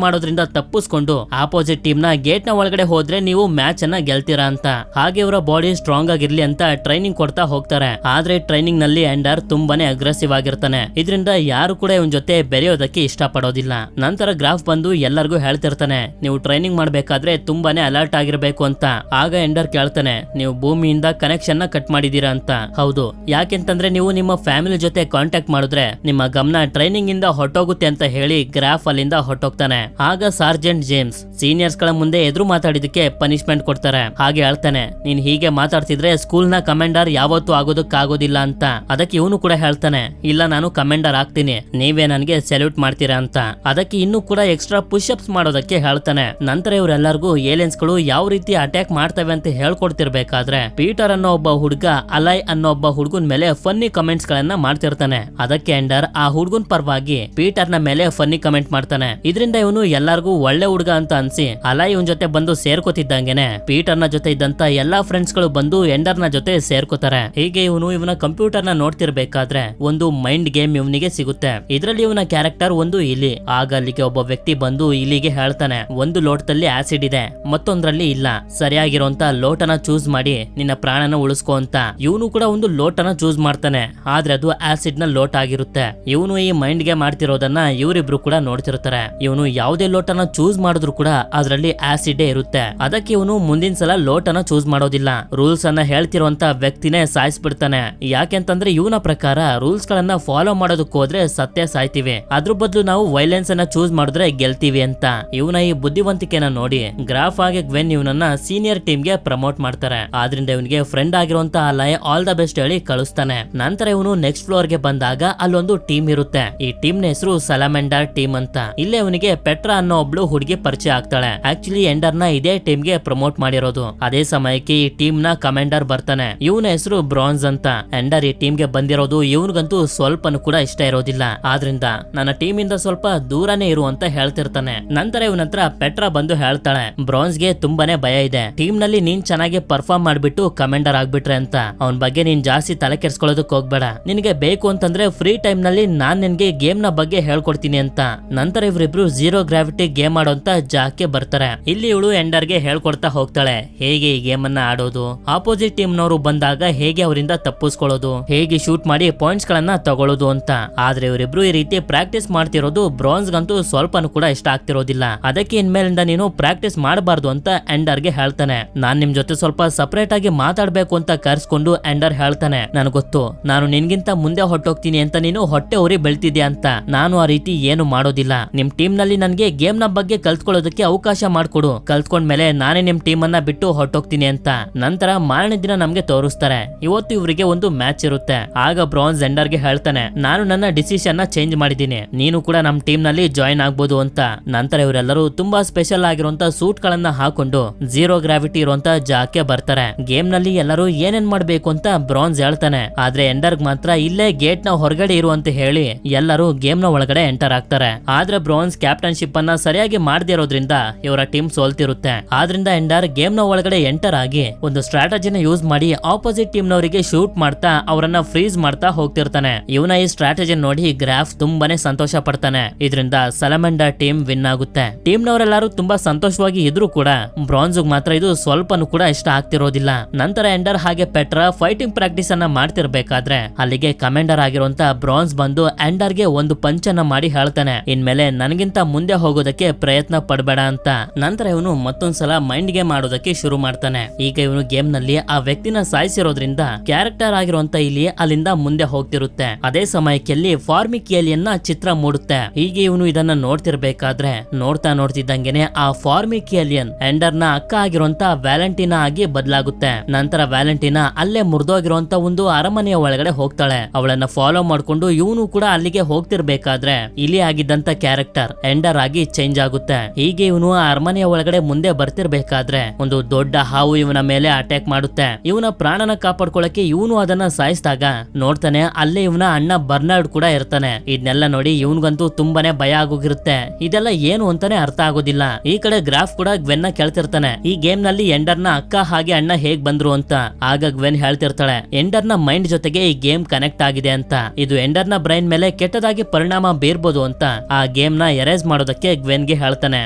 ಮಾಡೋದ್ರಿಂದ ತಪ್ಪಿಸ್ಕೊಂಡು ಆಪೋಸಿಟ್ ಟೀಮ್ ನ ಗೇಟ್ ನ ಒಳಗಡೆ ಹೋದ್ರೆ ನೀವು ಮ್ಯಾಚ್ ಅನ್ನ ಗೆಲ್ತೀರಾ ಅಂತ. ಹಾಗೆ ಅವರ ಬಾಡಿ ಸ್ಟ್ರಾಂಗ್ ಆಗಿರ್ಲಿ ಅಂತ ಟ್ರೈನಿಂಗ್ ಕೊಡ್ತಾ ಹೋಗ್ತಾರೆ. ಆದ್ರೆ ಟ್ರೈನಿಂಗ್ ನಲ್ಲಿ ಎಂಡರ್ ತುಂಬಾನೇ ಅಗ್ರೆಸಿವ್ ಆಗಿರ್ತಾನೆ. ಇದರಿಂದ ಯಾರು ಕೂಡ ಇವನ್ ಜೊತೆ ಬೆರೆಯೋದಕ್ಕೆ ಇಷ್ಟ ಪಡೋದಿಲ್ಲ. ನಂತರ ಗ್ರಾಫ್ ಬಂದು ಎಲ್ಲರಿಗೂ ಹೇಳ್ತಿರ್ತಾನೆ, ನೀವು ಟ್ರೈನಿಂಗ್ ಮಾಡ್ಬೇಕಾದ್ರೆ ತುಂಬಾನೇ ಅಲರ್ಟ್ ಆಗಿರ್ಬೇಕು ಅಂತ. ಆಗ ಎಂಡರ್ ಕೇಳ್ತಾನೆ, ನೀವು ಭೂಮಿಯಿಂದ ಕನೆಕ್ಷನ್ ನ ಕಟ್ ಮಾಡಿದೀರಾ ಅಂತ. ಹೌದು, ಯಾಕೆಂತಂದ್ರೆ ನೀವು ನಿಮ್ಮ ಫ್ಯಾಮಿಲಿ ಜೊತೆ ಕಾಂಟ್ಯಾಕ್ಟ್ ಮಾಡಿದ್ರೆ ನಿಮ್ಮ ಗಮನ ಟ್ರೈನಿಂಗ್ ಇಂದ ಹೊಟ್ಟೋಗುತ್ತೆ ಅಂತ ಹೇಳಿ ಗ್ರಾಫ್ ಅಲ್ಲಿಂದ ಹೊಟ್ಟೋಗ್ತಾನೆ. ಆಗ ಸಾರ್ಜೆಂಟ್ ಜೇಮ್ಸ್ ಸೀನಿಯರ್ಸ್ ಗಳ ಮುಂದೆ ಎದುರು ಮಾತಾಡಿದಕ್ಕೆ ಪನಿಷ್ಮೆಂಟ್ ಕೊಡ್ತಾರೆ. ಹಾಗೆ ಹೇಳ್ತಾನೆ, ನೀನ್ ಹೀಗೆ ಮಾತಾಡ್ತಿದ್ರೆ ಸ್ಕೂಲ್ ನ ಕಮಾಂಡರ್ ಯಾವತ್ತೂ ಆಗೋದಕ್ಕಾಗೋದಿಲ್ಲ ಅಂತ. ಅದಕ್ಕೆ ಇವನು ಕೂಡ ಹೇಳ್ತಾನೆ, ಇಲ್ಲ ನಾನು ಕಮಾಂಡರ್ ಆಗ್ತೀನಿ, ನೀವೇ ನನ್ಗೆ ಸೆಲ್ಯೂಟ್ ಮಾಡ್ತೀರಾ ಅಂತ. ಅದಕ್ಕೆ ಇನ್ನು ಕೂಡ ಎಕ್ಸ್ಟ್ರಾ ಪುಷ್ ಅಪ್ಸ್ ಮಾಡೋದಕ್ಕೆ ಹೇಳ್ತಾನೆ. ನಂತರ ಇವರೆಲ್ಲರಿಗೂ ಏಲಿಯನ್ಸ್ ಗಳು ಯಾವ ರೀತಿ ಅಟ್ಯಾಕ್ ಮಾಡ್ತವೆ ಅಂತ ಹೇಳ್ಕೊಡ್ತಿರ್ಬೇಕಾದ್ರೆ ಪೀಟರ್ ಅನ್ನೋ ಒಬ್ಬ ಹುಡುಗ ಅಲೈ ಅನ್ನೋ ಒಬ್ಬ ಹುಡುಗನ್ ಮೇಲೆ ಫನ್ನಿ ಕಮೆಂಟ್ಸ್ ಗಳನ್ನ ಮಾಡ್ತಿರ್ತಾನೆ. ಅದಕ್ಕೆ ಎಂಡರ್ ಆ ಹುಡುಗನ್ ಪರವಾಗಿ ಪೀಟರ್ ನ ಮೇಲೆ ಫನ್ನಿ ಕಮೆಂಟ್ ಮಾಡ್ತಾನೆ. ಇದರಿಂದ ಇವನು ಎಲ್ಲರಿಗೂ ಒಳ್ಳೆ ಹುಡುಗ ಅಂತ ಅನ್ಸಿ ಅಲೈ ಇವನ್ ಜೊತೆ ಬಂದು ಸೇರ್ಕೋತಿದ್ದಂಗೆನೆ ಪೀಟರ್ ನ ಜೊತೆ ಇದ್ದಂತ ಎಲ್ಲಾ ಫ್ರೆಂಡ್ಸ್ ಗಳು ಬಂದು ಎಂಡರ್ ನ ಜೊತೆ ಸೇರ್ಕೋತಾರೆ. ಹೀಗೆ ಇವನು ಇವನ ಕಂಪ್ಯೂಟರ್ ನ ನೋಡ್ತಿರ್ಬೇಕಾದ್ರೆ ಒಂದು ಮೈಂಡ್ ಗೇಮ್ ಇವನಿಗೆ ಸಿಗುತ್ತೆ. ಇದರಲ್ಲಿ ಇವನ ಕ್ಯಾರೆಕ್ಟರ್ ಒಂದು ಇಲಿ. ಆಗ ಅಲ್ಲಿಗೆ ಒಬ್ಬ ವ್ಯಕ್ತಿ ಬಂದು ಇಲಿಗೆ ಹೇಳ್ತಾನೆ, ಒಂದು ಲೋಟದಲ್ಲಿ ಆಸಿಡ್ ಇದೆ, ಮತ್ತೊಂದ್ರಲ್ಲಿ ಇಲ್ಲ, ಸರಿಯಾಗಿರುವಂತ ಲೋಟನ ಚೂಸ್ ಮಾಡಿ ನಿನ್ನ ಪ್ರಾಣನ ಉಳಿಸ್ಕೊ ಅಂತ. ಇವನು ಕೂಡ ಒಂದು ಲೋಟನ ಚೂಸ್ ಮಾಡ್ತಾನೆ. ಆದ್ರೆ ಅದು ಆಸಿಡ್ ನ ಲೋಟ ಆಗಿರುತ್ತೆ. ಇವನು ಈ ಮೈಂಡ್ ಗೇಮ್ ಮಾಡ್ತಿರೋದನ್ನ ಇವರಿಬ್ರು ಕೂಡ ನೋಡ್ತಿರ್ತಾರೆ. ಇವನು ಯಾವುದೇ ಲೋಟನ ಚೂಸ್ ಮಾಡಿದ್ರು ಕೂಡ ಅದರಲ್ಲಿ ಆಸಿಡ್ ಇರುತ್ತೆ. ಅದಕ್ಕೆ ಇವನು ಮುಂದಿನ ಸಲ ಲೋಟನ ಚೂಸ್ ಮಾಡೋದಿಲ್ಲ. ರೂಲ್ಸ್ ಅನ್ನ ಹೇಳ್ತಿರುವಂತ ವ್ಯಕ್ತಿನೇ ಸಾಯಿಸ್ಬಿಡ್ತಾನೆ. ಯಾಕೆಂತಂದ್ರೆ ಇವನ ಪ್ರಕಾರ ರೂಲ್ಸ್ ಗಳನ್ನ ಫಾಲೋ ಮಾಡೋದಕ್ಕೆ ಹೋದ್ರೆ ಸತ್ಯ ಸಾಯ್ತಿವಿ, ಅದ್ರ ಬದಲು ನಾವು ವೈಲೆನ್ಸ್ ಅನ್ನ ಚೂಸ್ ಮಾಡಿದ್ರೆ ಗೆಲ್ತೀವಿ ಅಂತ. ಇವನ ಈ ಬುದ್ಧಿವಂತಿಕೆನ ನೋಡಿ ಗ್ರಾಫ್ ಆಗಿ ಗ್ವೆನ್ ಇವನನ್ನ ಸೀನಿಯರ್ ಟೀಮ್ ಗೆ ಪ್ರಮೋಟ್ ಮಾಡ್ತಾರೆ. ಆದ್ರಿಂದ ಇವನಿಗೆ ಫ್ರೆಂಡ್ ಆಗಿರುವಂತ ಅಲೈ ಆಲ್ ದ ಬೆಸ್ಟ್ ಹೇಳಿ ಕಳಿಸ್ತಾನೆ. ನಂತರ ಇವನು ನೆಕ್ಸ್ಟ್ ಫ್ಲೋರ್ ಗೆ ಬಂದಾಗ ಅಲ್ಲೊಂದು ಟೀಮ್ ಇರುತ್ತೆ. ಈ ಟೀಮ್ ನ ಹೆಸರು ಸಲಮೆಂಡರ್ ಟೀಮ್ ಅಂತ. ಇಲ್ಲೇ ಅವನಿಗೆ ಪೆಟ್ರಾ ಅನ್ನೋ ಒಬ್ಳು ಹುಡುಗಿ ಪರಿಚಯ ಆಗ್ತಾಳೆ. ಆಕ್ಚುಲಿ ಎಂಡರ್ ನ ಇದೇ ಟೀಮ್ ಗೆ ಪ್ರಮೋಟ್ ಮಾಡಿರೋದು. ಅದೇ ಸಮಯಕ್ಕೆ ಈ ಟೀಮ್ ನ ಕಮಾಂಡರ್ ಬರ್ತಾನೆ. ಇವನ ಹೆಸರು ಬ್ರಾನ್ಸ್ ಅಂತ. ಎಂಡರ್ ಈ ಟೀಮ್ ಗೆ ಬಂದಿರೋದು ಇವನಿಗಂತೂ ಸ್ವಲ್ಪನೂ ಕೂಡ ಇಷ್ಟ ಇರೋದಿಲ್ಲ. ಆದ್ರಿಂದ ನನ್ನ ಟೀಮ್ ಇಂದ ಸ್ವಲ್ಪ ದೂರನೇ ಇರು ಅಂತ ಹೇಳ್ತಿರ್ತಾನೆ. ನಂತರ ಇವನ ಹತ್ರ ಪೆಟ್ರಾ ಬಂದು ಹೇಳ್ತಾಳೆ, ಬ್ರಾನ್ಸ್ ಗೆ ತುಂಬಾನೇ ಭಯ ಇದೆ, ಟೀಮ್ ನಲ್ಲಿ ನೀನ್ ಚೆನ್ನಾಗಿ ಪರ್ಫಾರ್ಮ್ ಮಾಡ್ಬಿಟ್ಟು ಕಮಾಂಡರ್ ಆಗ್ಬಿಟ್ರೆ ಅಂತ. ಅವನ್ ಬಗ್ಗೆ ನೀನ್ ಜಾಸ್ತಿ ತಲೆ ಕೆಡ್ಸ್ಕೊಳ್ಳೋದಕ್ ಹೋಗ್ಬೇಡ, ನಿನಗೆ ಬೇಕು ಅಂತಂದ್ರೆ ಫ್ರೀ ಟೈಮ್ ನಲ್ಲಿ ನಾನ್ ನಿನ್ಗೆ ಗೇಮ್ ನ ಬಗ್ಗೆ ಹೇಳ್ಕೊಡ್ತೀನಿ ಅಂತ. ನಂತರ ಇವರಿಬ್ರು ಝೀರೋ ಗ್ರಾವಿಟಿ ಗೇಮ್ ಆಡೋಂತ ಜಾಗಕ್ಕೆ ಬರ್ತಾರೆ. ಇಲ್ಲಿ ಇವಳು ಎಂಡರ್ ಗೆ ಹೇಳ್ಕೊಡ್ತಾ ಹೋಗ್ತಾಳೆ, ಹೇಗೆ ಈ ಗೇಮ್ ಅನ್ನ ಆಡೋದು, ಆಪೋಸಿಟ್ ಟೀಮ್ ನವರು ಬಂದಾಗ ಹೇಗೆ ಅವರಿಂದ ತಪ್ಪಿಸ್ಕೊಳ್ಳೋದು, ಹೇಗೆ ಶೂಟ್ ಮಾಡಿ ಪಾಯಿಂಟ್ಸ್ ಗಳನ್ನ ತಗೊಳ್ಳೋದು ಅಂತ. ಆದ್ರೆ ಇವರಿಬ್ರು ಈ ರೀತಿ ಪ್ರಾಕ್ಟೀಸ್ ಮಾಡ್ತಿರೋದು ಬ್ರಾನ್ಸ್ ಗಂತೂ ಸ್ವಲ್ಪನೂ ಕೂಡ ಇಷ್ಟ ಆಗ್ತಿರೋದಿಲ್ಲ. ಅದಕ್ಕೆ ಇನ್ಮೇಲಿಂದ ನೀನು ಪ್ರಾಕ್ಟೀಸ್ ಮಾಡಬಾರ್ದು ಅಂತ ಎಂಡರ್ ಗೆ ಹೇಳ್ತಾನೆ. ನಾನ್ ನಿಮ್ ಜೊತೆ ಸ್ವಲ್ಪ ಸಪರೇಟ್ ಆಗಿ ಮಾತಾಡ್ಬೇಕು ಅಂತ ಕರ್ಸ್ಕೊಂಡು ಎಂಡರ್ ಹೇಳ್ತಾನೆ, ನನ್ ಗೊತ್ತು ನಾನು ನಿನ್ಗಿಂತ ಮುಂದೆ ಹೊಟ್ಟೋಗ್ತೀನಿ ಅಂತ ನೀನು ಹೊಟ್ಟೆ ಉರಿ ಬೆಳ್ತಿದ್ಯಾ ಅಂತ. ನಾನು ಆ ರೀತಿ ಏನು ಮಾಡೋದಿಲ್ಲ. ನಿಮ್ ಟೀಮ್ ನಲ್ಲಿ ನನ್ಗೆ ಗೇಮ್ ನ ಬಗ್ಗೆ ಕಲ್ತ್ಕೊಳ್ಳೋದಕ್ಕೆ ಅವಕಾಶ ಮಾಡ್ಕೊಡು, ಕಲ್ತ್ಕೊಂಡ್ಮೇಲೆ ನಾನೇ ನಿಮ್ ಟೀಮ್ ಅನ್ನ ಬಿಟ್ಟು ಹೊಟ್ಟೋಗ್ತೀನಿ ಅಂತ. ನಂತರ ಮಾರನೇ ದಿನ ನಮ್ಗೆ ತೋರಿಸ್ತಾರೆ. ಇವತ್ತು ಇವರಿಗೆ ಒಂದು ಮ್ಯಾಚ್ ಇರುತ್ತೆ. ಆಗ ಬ್ರಾನ್ಸ್ ಎಂಡರ್ ಗೆ ಹೇಳ್ತಾನೆ, ನಾನು ನನ್ನ ಡಿಸಿಷನ್ ನ ಚೇಂಜ್ ಮಾಡಿದ್ದೀನಿ, ನೀನು ಕೂಡ ನಮ್ ಟೀಮ್ ನಲ್ಲಿ ಜಾಯಿನ್ ಆಗ್ಬೋದು ಅಂತ. ನಂತರ ಇವರೆಲ್ಲರೂ ತುಂಬಾ ಸ್ಪೆಷಲ್ ಆಗಿರುವಂತ ಸೂಟ್ ಗಳನ್ನ ಹಾಕೊಂಡು ಝೀರೋ ಗ್ರಾವಿಟಿ ಇರುವಂತ ಜಾಗಕ್ಕೆ ಬರ್ತಾರೆ. ಗೇಮ್ ನಲ್ಲಿ ಎಲ್ಲರೂ ಏನೇನ್ ಮಾಡ್ಬೇಕು ಅಂತ ಬ್ರಾನ್ಸ್ ಹೇಳ್ತಾನೆ. ಆದ್ರೆ ಎಂಡರ್ಗ್ ಮಾತ್ರ ಇಲ್ಲೇ ಗೇಟ್ ನ ಹೊರಗಡೆ ಇರು ಅಂತ ಹೇಳಿ ಎಲ್ಲರೂ ಗೇಮ್ ನ ಒಳಗಡೆ ಎಂಟರ್ ಆಗ್ತಾರೆ. ಆದ್ರೆ ಬ್ರಾನ್ಸ್ ಕ್ಯಾಪ್ಟನ್ಶಿಪ್ ಅನ್ನ ಸರಿಯಾಗಿ ಮಾಡದಿರೋದ್ರಿಂದ ಇವರ ಟೀಮ್ ಸೋಲ್ತಿರುತ್ತೆ. ಆದ್ರಿಂದ ಎಂಡರ್ ಗೇಮ್ ನ ಒಳಗಡೆ ಎಂಟರ್ ಆಗಿ ಒಂದು ಸ್ಟ್ರಾಟಜಿನ ಯೂಸ್ ಮಾಡಿ ಆಪೋಸಿಟ್ ಟೀಮ್ ನವರಿಗೆ ಶೂಟ್ ಮಾಡ್ತಾ ಅವರನ್ನ ಫ್ರೀಸ್ ಮಾಡ್ತಾ ಹೋಗ್ತಿರ್ತಾನೆ. ಇವನ ಈ ಸ್ಟ್ರಾಟಜಿ ನೋಡಿ ಗ್ರಾಫ್ ತುಂಬಾನೇ ಸಂತೋಷ ಪಡ್ತಾನೆ. ಇದರಿಂದ ಸಲಮೆಂಡರ್ ಟೀಮ್ ವಿನ್ ಆಗುತ್ತೆ. ಟೀಮ್ ನವರೆಲ್ಲರೂ ತುಂಬಾ ಸಂತೋಷವಾಗಿ ಇದ್ರು ಕೂಡ ಬ್ರಾನ್ಸ್ ಮಾತ್ರ ಇದು ಸ್ವಲ್ಪನೂ ಕೂಡ ಇಷ್ಟ ಆಗ್ತಿರೋದಿಲ್ಲ. ನಂತರ ಎಂಡರ್ ಹಾಗೆ ಪೆಟ್ರಾ ಫೈಟಿಂಗ್ ಪ್ರಾಕ್ಟೀಸ್ ಅನ್ನ ಮಾಡ್ತಿರ್ಬೇಕಾದ್ರೆ ಅಲ್ಲಿಗೆ ಕಮಾಂಡರ್ ಆಗಿರುವಂತ ಬ್ರಾನ್ಸ್ ಬಂದು ಎಂಡರ್ ಗೆ ಒಂದು ಪಂಚ್ ಅನ್ನ ಮಾಡಿ ಹೇಳ್ತಾನೆ, ಇನ್ಮೇಲೆ ನನಗಿಂತ ಮುಂದೆ ಹೋಗೋದಕ್ಕೆ ಪ್ರಯತ್ನ ಪಡಬೇಡ ಅಂತ. ನಂತರ ಇವನು ಮತ್ತೊಂದ್ಸಲ ಮೈಂಡ್ ಗೇಮ್ ಮಾಡೋದಕ್ಕೆ ಶುರು ಮಾಡ್ತಾನೆ. ಈಗ ಇವನು ಗೇಮ್ ನಲ್ಲಿ ಆ ವ್ಯಕ್ತಿನ ಸಾಯಿಸಿರೋದ್ರಿಂದ ಕ್ಯಾರೆಕ್ಟರ್ ಆಗಿರುವಂತ ಇಲ್ಲಿ ಅಲ್ಲಿಂದ ಮುಂದೆ ಹೋಗ್ತಿರುತ್ತೆ. ಅದೇ ಸಮಯಕ್ಕೆ ಫಾರ್ಮಿಕ್ ಏಲಿಯನ್ ನ ಚಿತ್ರ ಮೂಡುತ್ತೆ. ಹೀಗೆ ಇವನು ಇದನ್ನ ನೋಡ್ತಿರ್ಬೇಕಾದ್ರೆ ನೋಡ್ತಾ ನೋಡ್ತಿದ್ದಂಗೆನೆ ಆ ಫಾರ್ಮಿಕ್ ಏಲಿಯನ್ ಎಂಡರ್ ನ ಅಕ್ಕ ಆಗಿರುವಂತ ವ್ಯಾಲೆಂಟಿನಾ ಆಗಿ ಬದಲಾಗುತ್ತೆ. ನಂತರ ವ್ಯಾಲೆಂಟಿನಾ ಅಲ್ಲೇ ಮುರಿದೋಗಿರುವಂತ ಒಂದು ಅರಮನೆಯ ಒಳಗಡೆ ಹೋಗ್ತಾಳೆ. ಅವಳನ್ನ ಫಾಲೋ ಮಾಡ್ಕೊಂಡು ಇವನು ಕೂಡ ಅಲ್ಲಿಗೆ ಹೋಗ್ತಿರ್ಬೇಕಾದ್ರೆ ಇಲ್ಲಿ ಆಗಿದ್ದಂತ ಕ್ಯಾರೆಕ್ಟರ್ ಎಂಡರ್ ಆಗಿ ಚೇಂಜ್ ಆಗುತ್ತೆ. ಹೀಗೆ ಇವನು ಆ ಅರಮನೆಯ ಒಳಗಡೆ ಮುಂದೆ ಬರ್ತಿರ್ಬೇಕಾದ್ರೆ ಒಂದು ದೊಡ್ಡ ಹಾವು ಇವನ ಮೇಲೆ ಅಟ್ಯಾಕ್ ಮಾಡುತ್ತೆ. ಇವನ ಪ್ರಾಣನ ಕಾಪಾಡ್ಕೊಳಕ್ಕೆ ಇವನು ಅದನ್ನ ಸಾಯಿಸಿದಾಗ ನೋಡ್ತಾನೆ ಅಲ್ಲೇ ಇವನ ಅಣ್ಣ ಬರ್ನಾರ್ಡ್ ಕೂಡ ಇರ್ತಾನೆ. ಇದನ್ನೆಲ್ಲ ನೋಡಿ ಇವನ್ಗಂತೂ ತುಂಬಾನೇ ಭಯ ಆಗೋಗಿರುತ್ತೆ. ಇದೆಲ್ಲ ಏನು ಅಂತಾನೆ ಅರ್ಥ ಆಗೋದಿಲ್ಲ. ಈ ಕಡೆ ಗ್ರಾಫ್ ಕೂಡ ಗ್ವೆನ್ನ ಕೇಳ್ತಿರ್ತಾನೆ, ಈ ಗೇಮ್ ನಲ್ಲಿ ಎಂಡರ್ ನ ಅಕ್ಕ ಹಾಗೆ ಅಣ್ಣ ಹೇಗ್ ಬಂದ್ರು ಅಂತ. ಆಗ ಗ್ವೆನ್ ಹೇಳ್ತಿರ್ತಾಳೆ, ಎಂಡರ್ ನ ಮೈಂಡ್ ಜೊತೆಗೆ ಈ ಗೇಮ್ ಕನೆಕ್ಟ್ ಆಗಿದೆ ಅಂತ. ಇದು ಎಂಡರ್ ನ ಬ್ರೈನ್ ಮೇಲೆ ಕೆಟ್ಟದಾಗಿ ಪರಿಣಾಮ ಬೀರ್ಬೋದು ಅಂತ ಆ ಗೇಮ್ ನ ಎರೇಸ್ ಮಾಡೋದಕ್ಕೆ ಗ್ವೆನ್ ಗೆ ಹೇಳ್ತಾನೆ.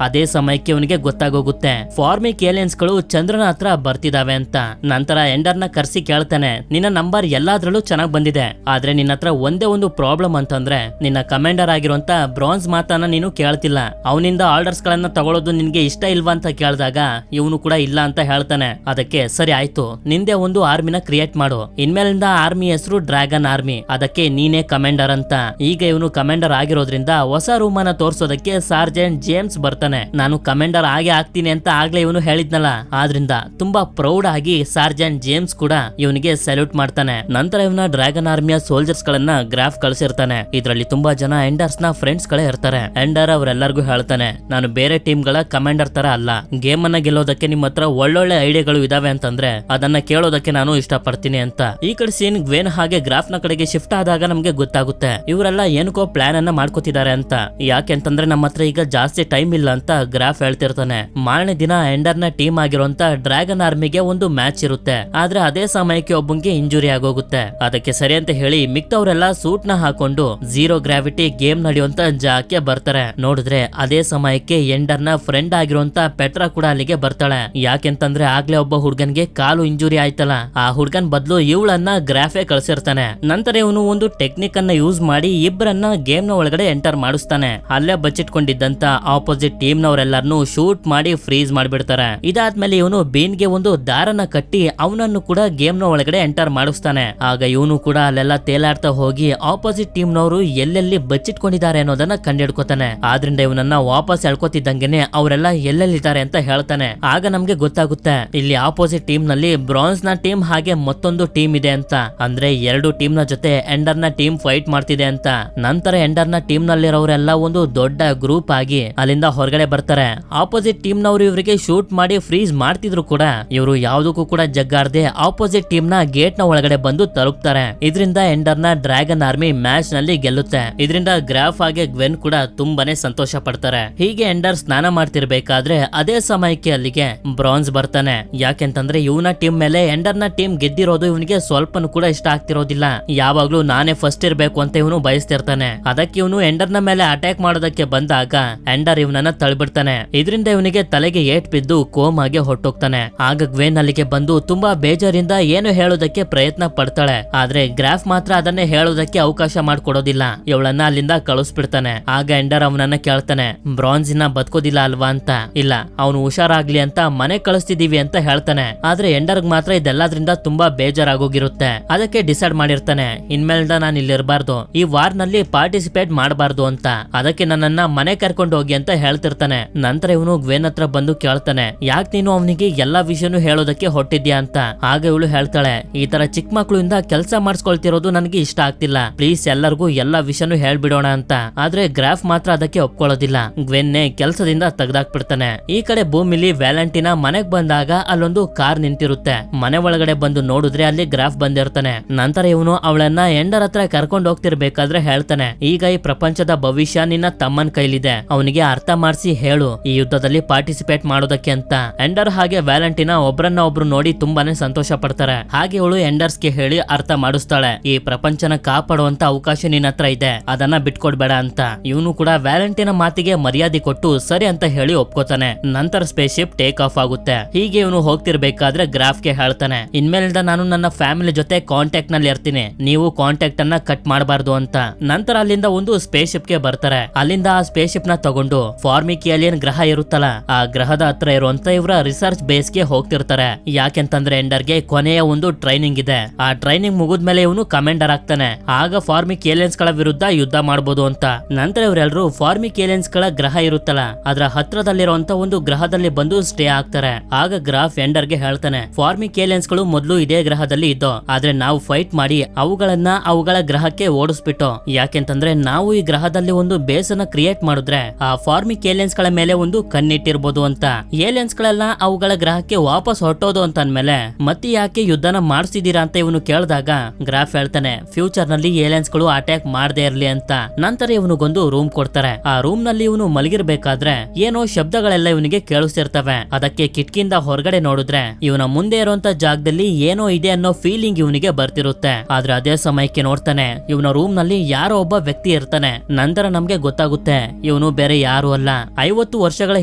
ಅದೇ ಸಮಯಕ್ಕೆ ಅವನಿಗೆ ಗೊತ್ತಾಗೋಗುತ್ತೆ ಫಾರ್ಮಿಕ್ ಏಲಿಯನ್ಸ್ ಗಳು ಚಂದ್ರನ ಹತ್ರ ಬರ್ತಿದಾವೆ ಅಂತ. ನಂತರ ಎಂಡರ್ ನ ಕರ್ಸಿ ಕೇಳ್ತಾನೆ, ನಿನ್ನ ನಂಬರ್ ಎಲ್ಲಾದ್ರಲ್ಲೂ ಚೆನ್ನಾಗ್ ಬಂದಿದೆ, ಆದ್ರೆ ನಿನ್ನ ಹತ್ರ ಒಂದೇ ಒಂದು ಪ್ರಾಬ್ಲಮ್ ಅಂತಂದ್ರೆ ನಿನ್ನ ಕಮಾಂಡರ್ ಆಗಿರುವಂತ ಬ್ರಾನ್ಸ್ ಮಾತನ್ನ ನೀನು ಕೇಳ್ತಿಲ್ಲ. ಅವನಿಂದ ಆರ್ಡರ್ಸ್ ಗಳನ್ನ ತಗೊಳ್ಳೋದು ನಿನ್ಗೆ ಇಷ್ಟ ಇಲ್ವಾ ಅಂತ ಕೇಳಿದಾಗ ಇವನು ಕೂಡ ಇಲ್ಲ ಅಂತ ಹೇಳ್ತಾನೆ. ಅದಕ್ಕೆ ಸರಿ ಆಯ್ತು, ನಿಂದೆ ಒಂದು ಆರ್ಮಿನ ಕ್ರಿಯೇಟ್ ಮಾಡು, ಇನ್ಮೇಲಿಂದ ಆರ್ಮಿ ಹೆಸರು ಡ್ರ್ಯಾಗನ್ ಆರ್ಮಿ, ಅದಕ್ಕೆ ನೀನೇ ಕಮಾಂಡರ್ ಅಂತ. ಈಗ ಇವನು ಕಮಾಂಡರ್ ಆಗಿರೋದ್ರಿಂದ ಹೊಸ ರೂಮ್ ಅನ್ನ ತೋರ್ಸೋದಕ್ಕೆ ಸಾರ್ಜೆಂಟ್ ಜೇಮ್ಸ್ ಬರ್ತಾನೆ. ನಾನು ಕಮಾಂಡರ್ ಆಗಿ ಆಗ್ತೀನಿ ಅಂತ ಆಗ್ಲೇ ಇವನು ಹೇಳಿದ್ನಲ್ಲ, ಆದ್ರಿಂದ ತುಂಬಾ ಪ್ರೌಡ್ ಆಗಿ ಸಾರ್ಜೆಂಟ್ ಜೇಮ್ಸ್ ಕೂಡ ಇವನಿಗೆ ಸಲ್ಯೂಟ್ ಮಾಡ್ತಾನೆ. ನಂತರ ಇವನ ಡ್ರ್ಯಾಗನ್ ಆರ್ಮಿಯ ಸೋಲ್ಜರ್ಸ್ ಗಳನ್ನ ಗ್ರಾಫ್ ಕಳಿಸಿರ್ತಾನೆ. ಇದರಲ್ಲಿ ತುಂಬಾ ಜನ ಎಂಡರ್ಸ್ ನ ಫ್ರೆಂಡ್ಸ್ ಗಳೇ ಇರ್ತಾರೆ. ಎಂಡರ್ ಅವರೆಲ್ಲರಿಗೂ ಹೇಳ್ತಾನೆ, ನಾನು ಬೇರೆ ಟೀಮ್ ಗಳ ಕಮಾಂಡರ್ ತರ ಅಲ್ಲ, ಗೇಮ್ ಅನ್ನ ಗೆಲ್ಲೋದಕ್ಕೆ ನಿಮ್ಮ ಹತ್ರ ಒಳ್ಳೊಳ್ಳೆ ಐಡಿಯಾಗಳು ಇದಾವೆ ಅಂತಂದ್ರೆ ಅದನ್ನ ಕೇಳೋದಕ್ಕೆ ನಾನು ಇಷ್ಟಪಡ್ತೀನಿ ಅಂತ. ಈ ಕಡೆ ಸೀನ್ ಗ್ವೇನ್ ಹಾಗೆ ಗ್ರಾಫ್ ನ ಕಡೆಗೆ ಶಿಫ್ಟ್ ಆದಾಗ ನಮ್ಗೆ ಗೊತ್ತಾಗುತ್ತೆ ಇವರೆಲ್ಲ ಏನಕ್ಕೋ ಪ್ಲಾನ್ ಅನ್ನ ಮಾಡ್ಕೋತಿದ್ದಾರೆ ಅಂತ. ಯಾಕೆಂತಂದ್ರೆ ನಮ್ಮ ಹತ್ರ ಈಗ ಜಾಸ್ತಿ ಟೈಮ್ ಇಲ್ಲ ಅಂತ ಗ್ರಾಫ್ ಹೇಳ್ತಿರ್ತಾನೆ. ಮಾರನೇ ದಿನ ಎಂಡರ್ ನ ಟೀಮ್ ಆಗಿರುವಂತ ಡ್ರ್ಯಾಗನ್ ಆರ್ಮಿಗೆ ಒಂದು ಮ್ಯಾಚ್ ಇರುತ್ತೆ. ಆದ್ರೆ ಅದೇ ಸಮಯಕ್ಕೆ ಒಬ್ಬಂಗೆ ಇಂಜುರಿ ಆಗೋಗುತ್ತೆ. ಅದಕ್ಕೆ ಸರಿ ಅಂತ ಹೇಳಿ ಮಿಕ್ತವರೆಲ್ಲ ಸೂಟ್ ನ ಹಾಕೊಂಡು ಝೀರೋ ಗ್ರಾವಿಟಿ ಗೇಮ್ ನಡೆಯುವಂತ ಜಾಗಕ್ಕೆ ಬರ್ತಾರೆ. ನೋಡಿದ್ರೆ ಅದೇ ಸಮಯಕ್ಕೆ ಎಂಡರ್ ನ ಫ್ರೆಂಡ್ ಆಗಿರುವಂತ ಪೆಟ್ರಾ ಕೂಡ ಅಲ್ಲಿಗೆ ಬರ್ತಾಳೆ. ಯಾಕೆಂತಂದ್ರೆ ಆಗ್ಲೇ ಒಬ್ಬ ಹುಡ್ಗನ್ಗೆ ಕಾಲು ಇಂಜುರಿ ಆಯ್ತಲ್ಲ, ಆ ಹುಡ್ಗನ್ ಬದಲು ಇವಳನ್ನ ಗ್ರಾಫೇ ಕಳ್ಸಿರ್ತಾನೆ. ನಂತರ ಇವನು ಒಂದು ಟೆಕ್ನಿಕ್ ಅನ್ನ ಯೂಸ್ ಮಾಡಿ ಇಬ್ಬರನ್ನ ಗೇಮ್ ನ ಒಳಗಡೆ ಎಂಟರ್ ಮಾಡಿಸ್ತಾನೆ. ಅಲ್ಲೇ ಬಚ್ಚಿಟ್ಕೊಂಡಿದ್ದಂತ ಆಪೋಸಿಟ್ ಟೀಮ್ ನವರೆಲ್ಲರನ್ನು ಶೂಟ್ ಮಾಡಿ ಫ್ರೀಸ್ ಮಾಡ್ಬಿಡ್ತಾರೆ. ಇದಾದ್ಮೇಲೆ ಇವನು ಬೀನ್ ಗೆ ಒಂದು ದಾರನ ಕಟ್ಟಿ ಅವನನ್ನು ಕೂಡ ಗೇಮ್ ನ ಒಳಗಡೆ ಎಂಟರ್ ಮಾಡಿಸ್ತಾನೆ. ಆಗ ಇವನು ಕೂಡ ಅಲ್ಲೆಲ್ಲ ತೇಲಾಡ್ತಾ ಹೋಗಿ ಆಪೋಸಿಟ್ ಟೀಮ್ ನವರು ಎಲ್ಲೆಲ್ಲಿ ಬಚ್ಚಿಟ್ಕೊಂಡಿದ್ದಾರೆ ಅನ್ನೋದನ್ನ ಕಂಡಿಡ್ಕೋತಾನೆ. ಆದ್ರಿಂದ ಇವನನ್ನ ವಾಪಸ್ ಎಳ್ಕೊತಿದ್ದಂಗೆನೆ ಅವರೆಲ್ಲ ಎಲ್ಲೆಲ್ಲಿದ್ದಾರೆ ಅಂತ ಹೇಳ್ತಾನೆ. ಆಗ ನಮ್ಗೆ ಗೊತ್ತಾಗುತ್ತೆ ಇಲ್ಲಿ ಆಪೋಸಿಟ್ ಟೀಮ್ ನಲ್ಲಿ ಬ್ರಾನ್ಸ್ ನ ಟೀಮ್ ಹಾಗೆ ಮತ್ತೊಂದು ಟೀಮ್ ಇದೆ ಅಂತ. ಅಂದ್ರೆ ಎರಡು ಟೀಮ್ ನ ಜೊತೆ ಎಂಡರ್ ನ ಟೀಮ್ ಫೈಟ್ ಮಾಡ್ತಿದೆ ಅಂತ. ನಂತರ ಎಂಡರ್ ನ ಟೀಮ್ ನಲ್ಲಿರೋರೆಲ್ಲ ಒಂದು ದೊಡ್ಡ ಗ್ರೂಪ್ ಆಗಿ ಅಲ್ಲಿಂದ ಹೊರಗಡೆ ಬರ್ತಾರೆ. ಆಪೋಸಿಟ್ ಟೀಮ್ ನವರು ಇವರಿಗೆ ಶೂಟ್ ಮಾಡಿ ಫ್ರೀಸ್ ಮಾಡ್ತಿದ್ರು ಕೂಡ ಇವರು ಯಾವ್ದಕ್ಕೂ ಕೂಡ ಜಗ್ಗಾರ್ದೆ ಆಪೋಸಿಟ್ ಟೀಮ್ ನ ಗೇಟ್ ನ ಒಳಗಡೆ ಬಂದು ತಲುಪ್ತಾರೆ. ಇದರಿಂದ ಎಂಡರ್ ನ ಡ್ರ್ಯಾಗನ್ ಆರ್ಮಿ ಮ್ಯಾಚ್ ನಲ್ಲಿ ಗೆಲ್ಲುತ್ತೆ. ಇದರಿಂದ ಗ್ರಾಫ್ ಹಾಗೆ ಗ್ವೆನ್ ಕೂಡ ತುಂಬಾನೇ ಸಂತೋಷ ಪಡ್ತಾರೆ. ಹೀಗೆ ಎಂಡರ್ ಸ್ನಾನ ಮಾಡ್ತಿರ್ಬೇಕಾದ್ರೆ ಅದೇ ಸಮಯಕ್ಕೆ ಅಲ್ಲಿಗೆ ಬ್ರಾನ್ಸ್ ಬರ್ತಾನೆ. ಯಾಕೆಂತಂದ್ರೆ ಇವನ ಟೀಮ್ ಮೇಲೆ ಎಂಡರ್ ನ ಟೀಮ್ ಗೆದ್ದಿರೋದು ಇವನಿಗೆ ಸ್ವಲ್ಪನೂ ಕೂಡ ಇಷ್ಟ ಆಗ್ತಿರೋದಿಲ್ಲ. ಯಾವಾಗ್ಲೂ ನಾನೇ ಫಸ್ಟ್ ಇರ್ಬೇಕು ಅಂತ ಇವನು ಬಯಸ್ತಿರ್ತಾನೆ. ಅದಕ್ಕೆ ಇವನು ಎಂಡರ್ ನ ಮೇಲೆ ಅಟ್ಯಾಕ್ ಮಾಡೋದಕ್ಕೆ ಬಂದಾಗ ಎಂಡರ್ ಇವನನ್ನ ತಳ್ಬಿಡ್ತಾನೆ. ಇದರಿಂದ ಇವನಿಗೆ ತಲೆಗೆ ಏಟ್ ಬಿದ್ದು ಕೋಮಾಗೆ ಹೊಟ್ಟೋಗ್ತಾನೆ. ಆಗ ಗ್ವೇನ್ ಅಲ್ಲಿಗೆ ಬಂದು ತುಂಬಾ ಬೇಜಾರಿಂದ ಏನು ಹೇಳೋದಕ್ಕೆ ಪ್ರಯತ್ನ ಪಡ್ತಾಳೆ. ಆದ್ರೆ ಗ್ರಾಫ್ ಮಾತ್ರ ಅದನ್ನೇ ಹೇಳೋದಕ್ಕೆ ಅವಕಾಶ ಮಾಡ್ಕೊಡೋದಿಲ್ಲ. ಇವಳನ್ನ ಅಲ್ಲಿಂದ ಕಳಿಸ್ಬಿಡ್ತಾನೆ. ಆಗ ಎಂಡರ್ ಅವನನ್ನ ಕೇಳ್ತಾನೆ, ಬ್ರಾನ್ಸ್ ಇನ್ನ ಬದುಕೋದಿಲ್ಲ ಅಲ್ವಾ ಅಂತ. ಇಲ್ಲ, ಅವನು ಹುಷಾರಾಗ್ಲಿ ಅಂತ ಮನೆ ಕಳಿಸ್ತಿದೀವಿ ಅಂತ ಹೇಳ್ತಾನೆ. ಆದ್ರೆ ಎಂಡರ್ಗ್ ಮಾತ್ರ ಇದೆಲ್ಲದ್ರಿಂದ ತುಂಬಾ ಬೇಜಾರಾಗೋಗಿರುತ್ತೆ. ಅದಕ್ಕೆ ಡಿಸೈಡ್ ಮಾಡಿರ್ತಾನೆ, ಇನ್ಮೇಲಿಂದ ನಾನು ಇಲ್ಲಿ ಇರಬಾರ್ದು, ಈ ವಾರ್ ನಲ್ಲಿ ಪಾರ್ಟಿಸಿಪೇಟ್ ಮಾಡಬಾರ್ದು ಅಂತ. ಅದಕ್ಕೆ ನನ್ನನ್ನ ಮನೆ ಕರ್ಕೊಂಡು ಹೋಗಿ ಅಂತ ಹೇಳ್ತಿರ್ತಾನೆ. ನಂತರ ಇವನು ಗ್ವೇನ್ ಹತ್ರ ಬಂದು ಕೇಳ್ತಾನೆ, ಯಾಕೆ ನೀನು ಅವನಿಗೆ ಎಲ್ಲಾ ವಿಷಯನೂ ಹೇಳೋದಕ್ಕೆ ಹೊಟ್ಟಿದ್ಯಾ ಅಂತ. ಆಗ ಇವಳು ಹೇಳ್ತಾಳೆ, ಈ ತರ ಚಿಕ್ಕ ಮಕ್ಕಳಿಂದ ಕೆಲಸ ಮಾಡಿಸ್ಕೊಳ್ತಿರೋದು ನನಗೆ ಇಷ್ಟ ಆಗ್ತಿಲ್ಲ, ಪ್ಲೀಸ್ ಎಲ್ಲರಿಗೂ ಎಲ್ಲಾ ವಿಷಯನೂ ಹೇಳ್ಬಿಡೋಣ ಅಂತ. ಆದ್ರೆ ಗ್ರಾಫ್ ಮಾತ್ರ ಅದಕ್ಕೆ ಒಪ್ಕೊಳ್ಳೋದಿಲ್ಲ. ಗ್ವೆನ್ನೆ ಕೆಲಸದಿಂದ ತೆಗೆದಾಕ್ಬಿಡ್ತಾನೆ. ಈ ಕಡೆ ಭೂಮಿಲಿ ವ್ಯಾಲೆಂಟಿನಾ ಮನೆಗ್ ಬಂದಾಗ ಅಲ್ಲೊಂದು ಕಾರ್ ನಿಂತಿರುತ್ತೆ. ಮನೆ ಒಳಗಡೆ ಬಂದು ನೋಡಿದ್ರೆ ಅಲ್ಲಿ ಗ್ರಾಫ್ ಬಂದಿರ್ತಾನೆ. ನಂತರ ಇವನು ಅವಳನ್ನ ಎಂಡರ್ ಹತ್ರ ಕರ್ಕೊಂಡು ಹೋಗ್ತಿರ್ಬೇಕಾದ್ರೆ ಹೇಳ್ತಾನೆ, ಈಗ ಈ ಪ್ರಪಂಚದ ಭವಿಷ್ಯ ನಿನ್ನ ತಮ್ಮನ್ ಕೈಲಿದೆ, ಅವನಿಗೆ ಅರ್ಥ ಮಾಡಿಸಿ ಹೇಳು ಈ ಯುದ್ಧದಲ್ಲಿ ಪಾರ್ಟಿಸಿಪೇಟ್ ಮಾಡೋದಕ್ಕೆ ಅಂತ. ಎಂಡರ್ ಹಾಗೆ ವ್ಯಾಲೆಂಟಿನಾ ಒಬ್ರನ್ನ ಒಬ್ರು ನೋಡಿ ತುಂಬಾನೇ ಸಂತೋಷ ಪಡ್ತಾರೆ. ಹಾಗೆ ಅವಳು ಎಂಡರ್ಸ್ಗೆ ಹೇಳಿ ಅರ್ಥ ಮಾಡಿಸ್ತಾಳೆ, ಈ ಪ್ರಪಂಚನ ಕಾಪಾಡುವಂತ ಅವಕಾಶ ನಿನ್ನ ಹತ್ರ ಇದೆ, ಅದನ್ನ ಬಿಟ್ಕೊಡ್ಬೇಡ ಅಂತ. ಇವನು ಕೂಡ ವ್ಯಾಲೆಂಟಿನ ಮಾತಿಗೆ ಮರ್ಯಾದೆ ಕೊಟ್ಟು ಸರಿ ಅಂತ ಹೇಳಿ ಒಪ್ಕೋತಾನೆ. ನಂತರ ಸ್ಪೇಸ್ ಶಿಪ್ ಟೇಕ್ ಆಫ್ ಆಗುತ್ತೆ. ಹೀಗೆ ಇವನು ಹೋಗ್ತಿರ್ಬೇಕಾದ್ರೆ ಗ್ರಾಫ್ ಗೆ ಹೇಳ್ತಾನೆ, ಇನ್ಮೇಲಿಂದ ನಾನು ನನ್ನ ಫ್ಯಾಮಿಲಿ ಜೊತೆ ಕಾಂಟ್ಯಾಕ್ಟ್ ನಲ್ಲಿ ಇರ್ತೀನಿ, ನೀವು ಕಾಂಟ್ಯಾಕ್ಟ್ ಅನ್ನ ಕಟ್ ಮಾಡಬಾರ್ದು ಅಂತ. ನಂತರ ಅಲ್ಲಿಂದ ಒಂದು ಸ್ಪೇಸ್ ಶಿಪ್ ಗೆ ಬರ್ತಾರೆ. ಅಲ್ಲಿಂದ ಆ ಸ್ಪೇಸ್ ಶಿಪ್ ನ ತಗೊಂಡು ಫಾರ್ಮಿಕ್ ಏಲಿಯನ್ ಗ್ರಹ ಇರುತ್ತಲ್ಲ, ಆ ಗ್ರಹದ ಹತ್ರ ಇರುವಂತ ಇವರ ರಿಸರ್ಚ್ ಬೇಸ್ ಗೆ ಹೋಗ್ತಿರ್ತಾರೆ. ಯಾಕೆಂತಂದ್ರೆ ಎಂಡರ್ಗೆ ಕೊನೆಯ ಒಂದು ಟ್ರೈನಿಂಗ್ ಇದೆ. ಆ ಟ್ರೈನಿಂಗ್ ಮುಗಿದ್ಮೇಲೆ ಇವನು ಕಮಾಂಡರ್ ಆಗ್ತಾನೆ. ಆಗ ಫಾರ್ಮಿಕ್ ಏಲಿಯನ್ಸ್ ಗಳ ವಿರುದ್ಧ ಯುದ್ಧ ಮಾಡಬಹುದು ಅಂತ. ನಂತರ ಇವರೆಲ್ಲರೂ ಫಾರ್ಮಿಕ್ ಏಲಿಯನ್ಸ್ ಗಳ ಗ್ರಹ ಇರುತ್ತಲ್ಲ, ಅದರ ಹತ್ರದಲ್ಲಿರುವಂತ ಒಂದು ಗ್ರಹದಲ್ಲಿ ಬಂದು ಸ್ಟೇ ಆಗ್ತಾರೆ. ಆಗ ಗ್ರಾಫ್ ಎಂಡರ್ಗೆ ಹೇಳ್ತಾನೆ, ಫಾರ್ಮಿಕ್ ಏಲಿಯನ್ಸ್ ಗಳು ಮೊದಲು ಇದೇ ಗ್ರಹದಲ್ಲಿ ಇದ್ದೋ, ಆದ್ರೆ ನಾವು ಫೈಟ್ ಮಾಡಿ ಅವುಗಳ ಗ್ರಹಕ್ಕೆ ಓಡಿಸ್ಬಿಟ್ಟು, ಯಾಕೆಂತಂದ್ರೆ ನಾವು ಈ ಗ್ರಹದಲ್ಲಿ ಒಂದು ಬೇಸ್ ಅನ್ನ ಕ್ರಿಯೇಟ್ ಮಾಡಿದ್ರೆ ಆ ಫಾರ್ಮಿಕ್ ಏಲಿಯನ್ಸ್ ಗಳ ಮೇಲೆ ಒಂದು ಕಣ್ಣಿಟ್ಟಿರ್ಬೋದು ಅಂತ. ಏಲಿಯನ್ಸ್ ಗಳೆಲ್ಲ ಅವುಗಳ ಗ್ರಹಕ್ಕೆ ವಾಪಸ್ ಹೊರಟೋದು ಅಂತ ಅಂದ್ಮೇಲೆ ಮತ್ತೆ ಯಾಕೆ ಯುದ್ಧನ ಮಾಡಿಸಿದೀರಾ ಅಂತ ಇವನು ಕೇಳಿದಾಗ ಗ್ರಾಫ್ ಹೇಳ್ತಾನೆ ಫ್ಯೂಚರ್ ನಲ್ಲಿ ಏಲಿಯನ್ಸ್ ಗಳು ಅಟ್ಯಾಕ್ ಮಾಡದೇ ಇರ್ಲಿ ಅಂತ. ನಂತರ ಇವನಿಗೊಂದು ರೂಮ್ ಕೊಡ್ತಾರೆ. ಆ ರೂಮ್ ನಲ್ಲಿ ಇವನು ಮಲಗಿರ್ಬೇಕಾದ್ರೆ ಏನೋ ಶಬ್ದಗಳೆಲ್ಲ ಇವನಿಗೆ ಕೇಳಿಸ್ತಿರ್ತವೆ. ಅದಕ್ಕೆ ಕಿಟಕಿಯಿಂದ ಹೊರಗಡೆ ನೋಡಿದ್ರೆ ಇವನ ಮುಂದೆ ಇರುವಂತ ಜಾಗದಲ್ಲಿ ಏನೋ ಇದೆ ಅನ್ನೋ ಫೀಲಿಂಗ್ ಇವನಿಗೆ ಬರ್ತಿರುತ್ತೆ. ಆದ್ರೆ ಅದೇ ಸಮಯಕ್ಕೆ ನೋಡ್ತಾನೆ ಇವನ ರೂಮ್ ನಲ್ಲಿ ಯಾರೋ ಒಬ್ಬ ವ್ಯಕ್ತಿ ಇರ್ತಾನೆ. ನಂತರ ನಮ್ಗೆ ಗೊತ್ತಾಗುತ್ತೆ ಇವನು ಬೇರೆ ಯಾರು ಅಲ್ಲ. 50 ವರ್ಷಗಳ